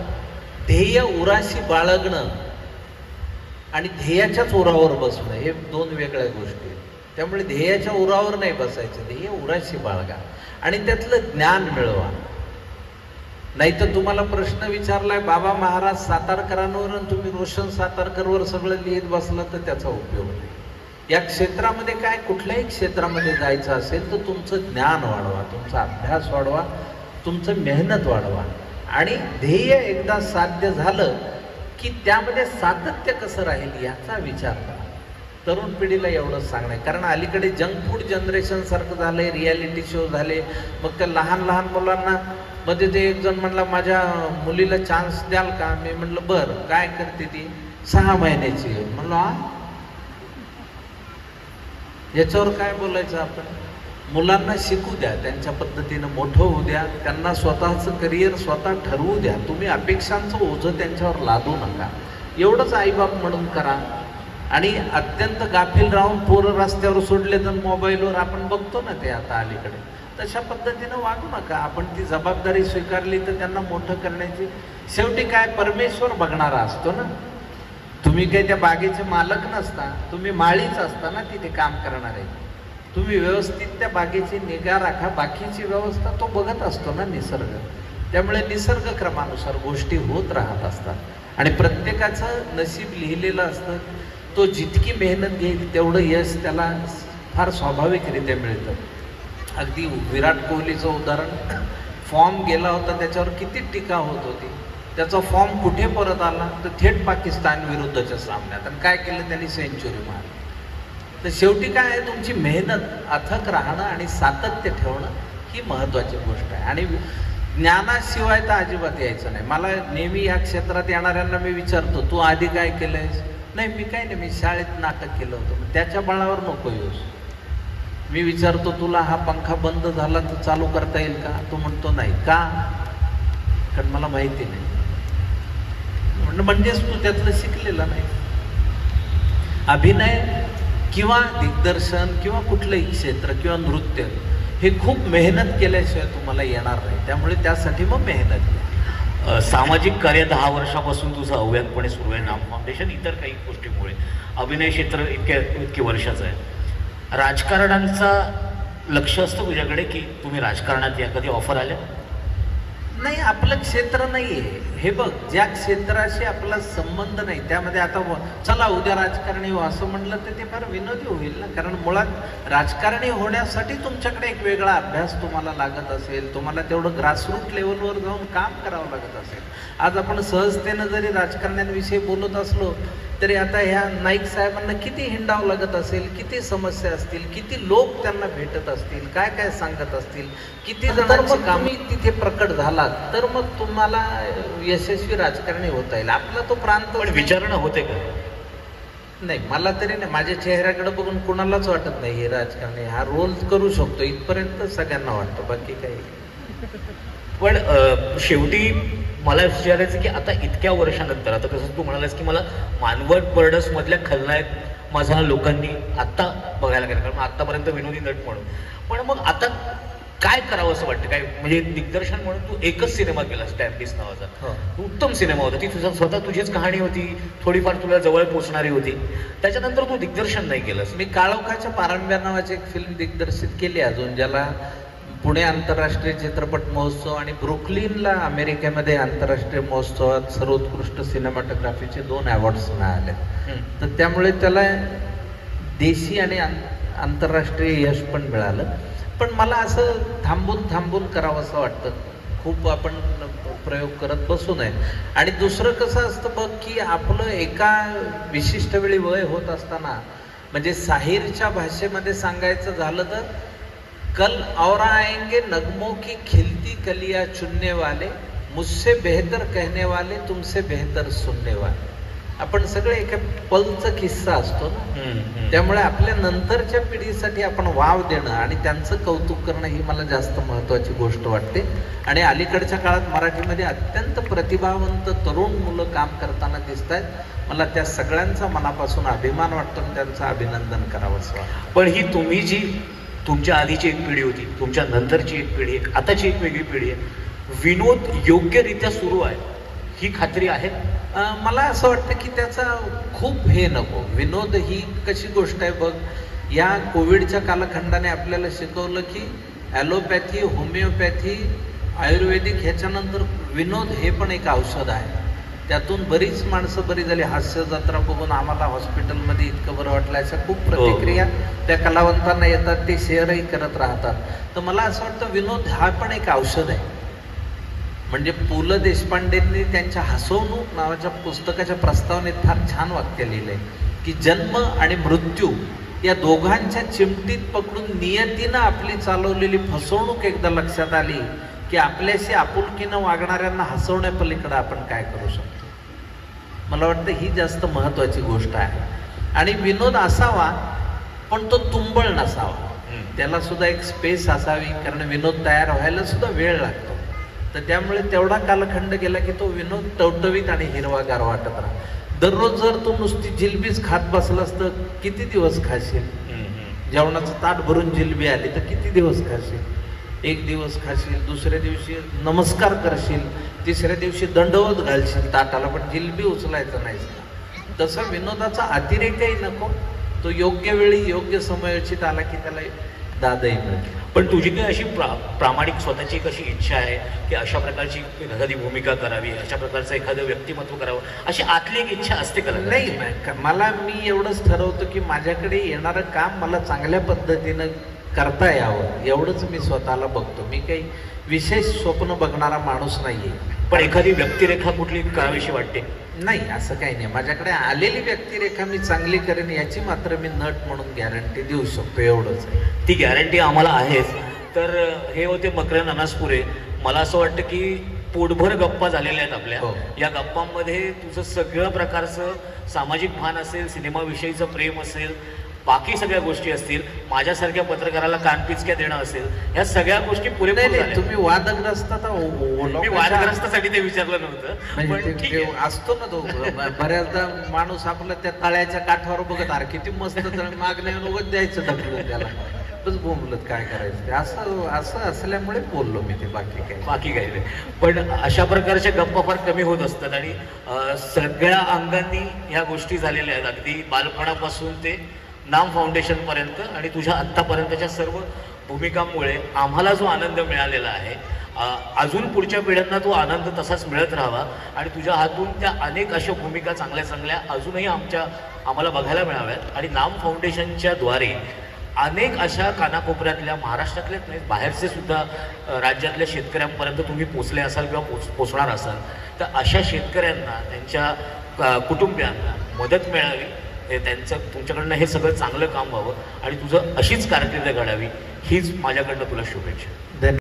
ध्येय उराशी बाळगणं आणि ध्येयाच्याच उरावर बसणं, हे 2 वेगळ्या गोष्टी आहेत. त्यामुळे ध्येयाच्या उरावर नाही बसायचं, ध्येय उराशी बाळगा आणि त्यातलं ज्ञान मिळवा. नाहीतर तुम्हाला प्रश्न विचारलाय बाबा महाराज सातारकरांवर आणि तुम्ही रोशन सातारकरवर सगळं लिहित बसलं तर त्याचा उपयोग नाही. या क्षेत्रामध्ये काय, कुठल्याही क्षेत्रामध्ये जायचं असेल तर तुमचं ज्ञान वाढवा, तुमचा अभ्यास वाढवा, तुमचं मेहनत वाढवा आणि ध्येय एकदा साध्य झालं की त्यामध्ये सातत्य कसं राहील याचा विचार करा. तरुण पिढीला एवढंच सांगणं आहे, कारण अलीकडे जंक फूड जनरेशन सारखं झालंय, रियालिटी शो झाले. मग त्या लहान लहान मुलांना मध्ये ते एक जण म्हणला माझ्या मुलीला चान्स द्याल का? मी म्हणलं बरं, काय करते ती? 6 महिन्याची. म्हणलं याच्यावर काय बोलायचं आपण? मुलांना शिकू द्या, त्यांच्या पद्धतीनं मोठं होऊ द्या, त्यांना स्वतःचं करिअर स्वतः ठरवू द्या. तुम्ही अपेक्षांचं ओझं त्यांच्यावर लादू नका, एवढंच आईबाप म्हणून करा. आणि अत्यंत गाफील राहून पोरं रस्त्यावर सोडले तर मोबाईलवर आपण बघतो ना ते आता अलीकडे, तशा पद्धतीनं वागू नका. आपण ती जबाबदारी स्वीकारली तर त्यांना मोठं करण्याची, शेवटी काय परमेश्वर बघणारा असतो ना. तुम्ही काही त्या बागेचे मालक नसता, तुम्ही माळीच असता ना तिथे काम करणारे. तुम्ही व्यवस्थित त्या बागेची निगा राखा, बाकीची व्यवस्था तो बघत असतो ना निसर्ग. त्यामुळे निसर्ग क्रमानुसार गोष्टी होत राहत असतात आणि प्रत्येकाचं नशीब लिहिलेलं असतं. तो जितकी मेहनत घेईल तेवढं यश त्याला फार स्वाभाविकरित्या मिळतं. अगदी विराट कोहलीचं उदाहरण, फॉर्म गेला होता त्याच्यावर किती टीका होत होती, त्याचा फॉर्म कुठे परत आला तर थेट पाकिस्तान विरुद्धच्या सामन्यात, आणि काय केलं त्यांनी? सेंचुरी मारली. तर शेवटी काय आहे, तुमची मेहनत अथक राहणं आणि सातत्य ठेवणं ही महत्त्वाची गोष्ट आहे. आणि ज्ञानाशिवाय तर अजिबात यायचं नाही. मला नेहमी या क्षेत्रात येणाऱ्यांना मी विचारतो, तू आधी काय केलंयस? नाही मी काय नाही, मी शाळेत नाटक केलं होतं. त्याच्या बळावर नको येऊस. मी विचारतो तुला हा पंखा बंद झाला तर चालू करता येईल का? तो म्हणतो नाही. का? कारण मला माहिती नाही. म्हणजेच तू त्यातलं शिकलेला नाही. अभिनय किंवा दिग्दर्शन किंवा कुठलंही क्षेत्र किंवा नृत्य हे खूप मेहनत केल्याशिवाय तुम्हाला येणार नाही. त्यामुळे त्यासाठी मग मेहनत घ्या. सामाजिक कार्य 10 वर्षापासून तुझं अव्याहतपणे सुरू आहे, नाम फाउंडेशन, इतर काही गोष्टीमुळे. अभिनय क्षेत्र इतके वर्षाचं आहे. राजकारणांचा लक्ष असतं तुझ्याकडे की तुम्ही राजकारणात या? कधी ऑफर आल्या? नाही, आपलं क्षेत्र नाही आहे हे. बघ, ज्या क्षेत्राशी आपला संबंध नाही त्यामध्ये आता चला उद्या राजकारणी हो असं म्हणलं तर ते फार विनोदी होईल ना. कारण मुळात राजकारणी होण्यासाठी तुमच्याकडे एक वेगळा अभ्यास तुम्हाला लागत असेल, तुम्हाला तेवढं ग्रासरूट लेवलवर जाऊन काम करावं लागत असेल. आज आपण सहजतेनं जरी राजकारण्यांविषयी बोलत असलो तरी आता ह्या नाईक साहेबांना किती हिंडावं लागत असेल, किती समस्या असतील, किती लोक त्यांना भेटत असतील, काय काय सांगत असतील, किती जणांची कामे तिथे प्रकट झालात तर मग तुम्हाला यशस्वी राजकारणी होता येईल. आपला तो प्रांत विचारणं होते का? नाही, मला तरी नाही. माझ्या चेहऱ्याकडे बघून कुणालाच वाटत नाही हे राजकारणी हा रोल करू शकतो, इथपर्यंत सगळ्यांना वाटतं, बाकी काही. पण शेवटी मला विचारायचं की आता इतक्या वर्षानंतर, आता कसं तू म्हणालास की मला मानवत बर्डस मधल्या खलनायक माझा लोकांनी आत्ता बघायला गेला, कारण आत्तापर्यंत विनोदी नट म्हणून. पण मग आता काय करावं असं वाटतं? काय म्हणजे दिग्दर्शन म्हणून तू एकच सिनेमा केलास, टॅम्पिस नावाचा. उत्तम सिनेमा होता, ती तुझा स्वतः तुझीच कहाणी होती, थोडीफार तुला जवळ पोचणारी होती. त्याच्यानंतर तू दिग्दर्शन नाही केलंस. मी काळोखाच्या पारंब्या नावाची एक फिल्म दिग्दर्शित केली अजून, ज्याला पुणे आंतरराष्ट्रीय चित्रपट महोत्सव आणि ब्रुकलिनला अमेरिकेमध्ये आंतरराष्ट्रीय महोत्सवात सर्वोत्कृष्ट सिनेमॅटोग्राफीचे 2 अवॉर्ड्स मिळाले. तर त्यामुळे त्याला देशी आणि आंतरराष्ट्रीय यश पण मिळालं. पण मला असं थांबून करावं असं वाटतं. खूप आपण प्रयोग करत बसू नये. आणि दुसरं कसं असतं बघ, की आपलं एका विशिष्ट वेळी वय होत असताना, म्हणजे साहिरच्या भाषेमध्ये सांगायचं झालं तर, कल और आएंगे नगमों की खिलती कलियां चुनने वाले, मुझसे बेहतर कहने वाले, तुमसे बेहतर सुनने वाले. आपण सगळे एका पलचा किस्सा असतो ना. त्यामुळे आपल्या नंतरच्या पिढीसाठी आपण वाव देणं आणि त्यांचं कौतुक करणं ही मला जास्त महत्त्वाची गोष्ट वाटते. आणि अलीकडच्या काळात मराठीमध्ये अत्यंत प्रतिभावंत तरुण मुलं काम करताना दिसत आहेत. मला त्या सगळ्यांचा मनापासून अभिमान वाटतो आणि त्यांचं अभिनंदन करावं असं वाटतं. पण ही तुम्ही जी तुमच्या आधीची एक पिढी होती, तुमच्या नंतरची एक पिढी आहे, आताची एक वेगळी पिढी आहे, विनोद योग्यरित्या सुरू आहे ही खात्री आहे? मला असं वाटतं की त्याचा खूप हे नको. विनोद ही कशी गोष्ट आहे बघ, या कोविडच्या कालखंडाने आपल्याला शिकवलं की ॲलोपॅथी, होमिओपॅथी, आयुर्वेदिक ह्याच्यानंतर विनोद हे पण एक औषध आहे. त्यातून बरीच माणसं बरी झाली. हास्य जत्रा बघून आम्हाला हॉस्पिटलमध्ये इतकं बरं वाटलं, अशा खूप प्रतिक्रिया त्या कलावंतांना येतात, ते शेअरही करत राहतात. तर मला असं वाटतं विनोद हा पण एक औषध आहे. म्हणजे पु ल देशपांडेंनी त्यांच्या हसवणूक नावाच्या पुस्तकाच्या प्रस्तावनेत फार छान वाक्य लिहिलंय की जन्म आणि मृत्यू या दोघांच्या चिमटीत पकडून नियतीनं आपली चालवलेली फसवणूक एकदा लक्षात आली की आपल्याशी आपुलकीनं वागणाऱ्यांना हसवण्यापलीकडे आपण काय करू शकतो. मला वाटतं ही जास्त महत्त्वाची गोष्ट आहे. आणि विनोद असावा पण तो तुंबळ नसावा. त्याला सुद्धा एक स्पेस असावी, कारण विनोद तयार व्हायला सुद्धा वेळ लागतो. तर त्यामुळे तेवढा कालखंड गेला की तो विनोद टवटवीत आणि हिरवागार वाटत राहा. दररोज जर तू नुसती जिलबीच खात बसलास तर किती दिवस खाशील? जेवणाचं ताट भरून जिलबी आली तर किती दिवस खाशील? एक दिवस खाशील, दुसऱ्या दिवशी नमस्कार करशील, तिसऱ्या दिवशी दंडवत घालशील ताटाला, पण जिलबी उचलायचं नाही. तसं विनोदाचा अतिरेकही नको. तो योग्य वेळी योग्य समयोचित आला की त्याला दादही मिळते. पण तुझी काही अशी प्रामाणिक स्वतःची एक अशी इच्छा आहे की अशा प्रकारची एखादी भूमिका करावी, अशा प्रकारचं एखादं व्यक्तिमत्व करावं, अशी आतली एक इच्छा असते का? नाही, मला मी एवढंच ठरवतो की माझ्याकडे येणारं काम मला चांगल्या पद्धतीनं करता यावं, एवढंच मी स्वतःला बघतो. मी काही विशेष स्वप्न बघणारा माणूस नाहीये. पण एखादी व्यक्तिरेखा कुठली करावीशी वाटते? नाही, असं काही नाही. माझ्याकडे आलेली व्यक्तिरेखा मी चांगली करेन याची मात्र मी नट म्हणून गॅरंटी देऊ शकतो, एवढंच आहे. ती गॅरंटी आम्हाला आहेच. तर हे होते मकरंद अनासपुरे. मला असं वाटतं की पोटभर गप्पा झालेल्या आहेत आपल्या. या गप्पांमध्ये तुझं सगळं प्रकारचं सामाजिक भान असेल, सिनेमाविषयीचं प्रेम असेल, बाकी सगळ्या गोष्टी असतील, माझ्यासारख्या पत्रकाराला कानपिचक्या देणं असेल, ह्या सगळ्या गोष्टी पुरेपूर झाल्या. तुम्ही वादग्रस्त मी वादग्रस्तासाठी ते विचारलं नव्हतं, पण ठीक आहे. असतो ना तो बऱ्याचदा माणूस आपला त्या तळ्याच्या काठावर बघत, अरे किती मस्त तळ, मागण्या उगत द्यायचं ढकलून त्याला, बस बोंबलत काय करायचं ते. असं असल्यामुळे बोललो मी ते, बाकी काही नाही. पण अशा प्रकारच्या गप्पा फार कमी होत असतात आणि सगळ्या अंगांनी ह्या गोष्टी झालेल्या आहेत, अगदी बालपणापासून ते नाम फाउंडेशन पर्यंत आणि तुझ्या आत्तापर्यंतच्या सर्व भूमिकांमुळे आम्हाला जो आनंद मिळालेला आहे, अजून पुढच्या पिढ्यांना तो आनंद तसाच मिळत राहावा आणि तुझ्या हातून त्या अनेक अशा भूमिका चांगल्या चांगल्या अजूनही आम्हाला बघायला मिळाव्यात. आणि नाम फाउंडेशनच्या द्वारे अनेक अशा कानाकोपऱ्यातल्या, महाराष्ट्रातल्याच नाही, बाहेरचे सुद्धा राज्यातल्या शेतकऱ्यांपर्यंत तुम्ही पोचले असाल किंवा पोचणार असाल. तर अशा शेतकऱ्यांना, त्यांच्या कुटुंबियांना मदत मिळावी, त्यांचं तुमच्याकडनं हे सगळं चांगलं काम व्हावं आणि तुझं अशीच कारकीर्द घडावी, हीच माझ्याकडनं तुला शुभेच्छा.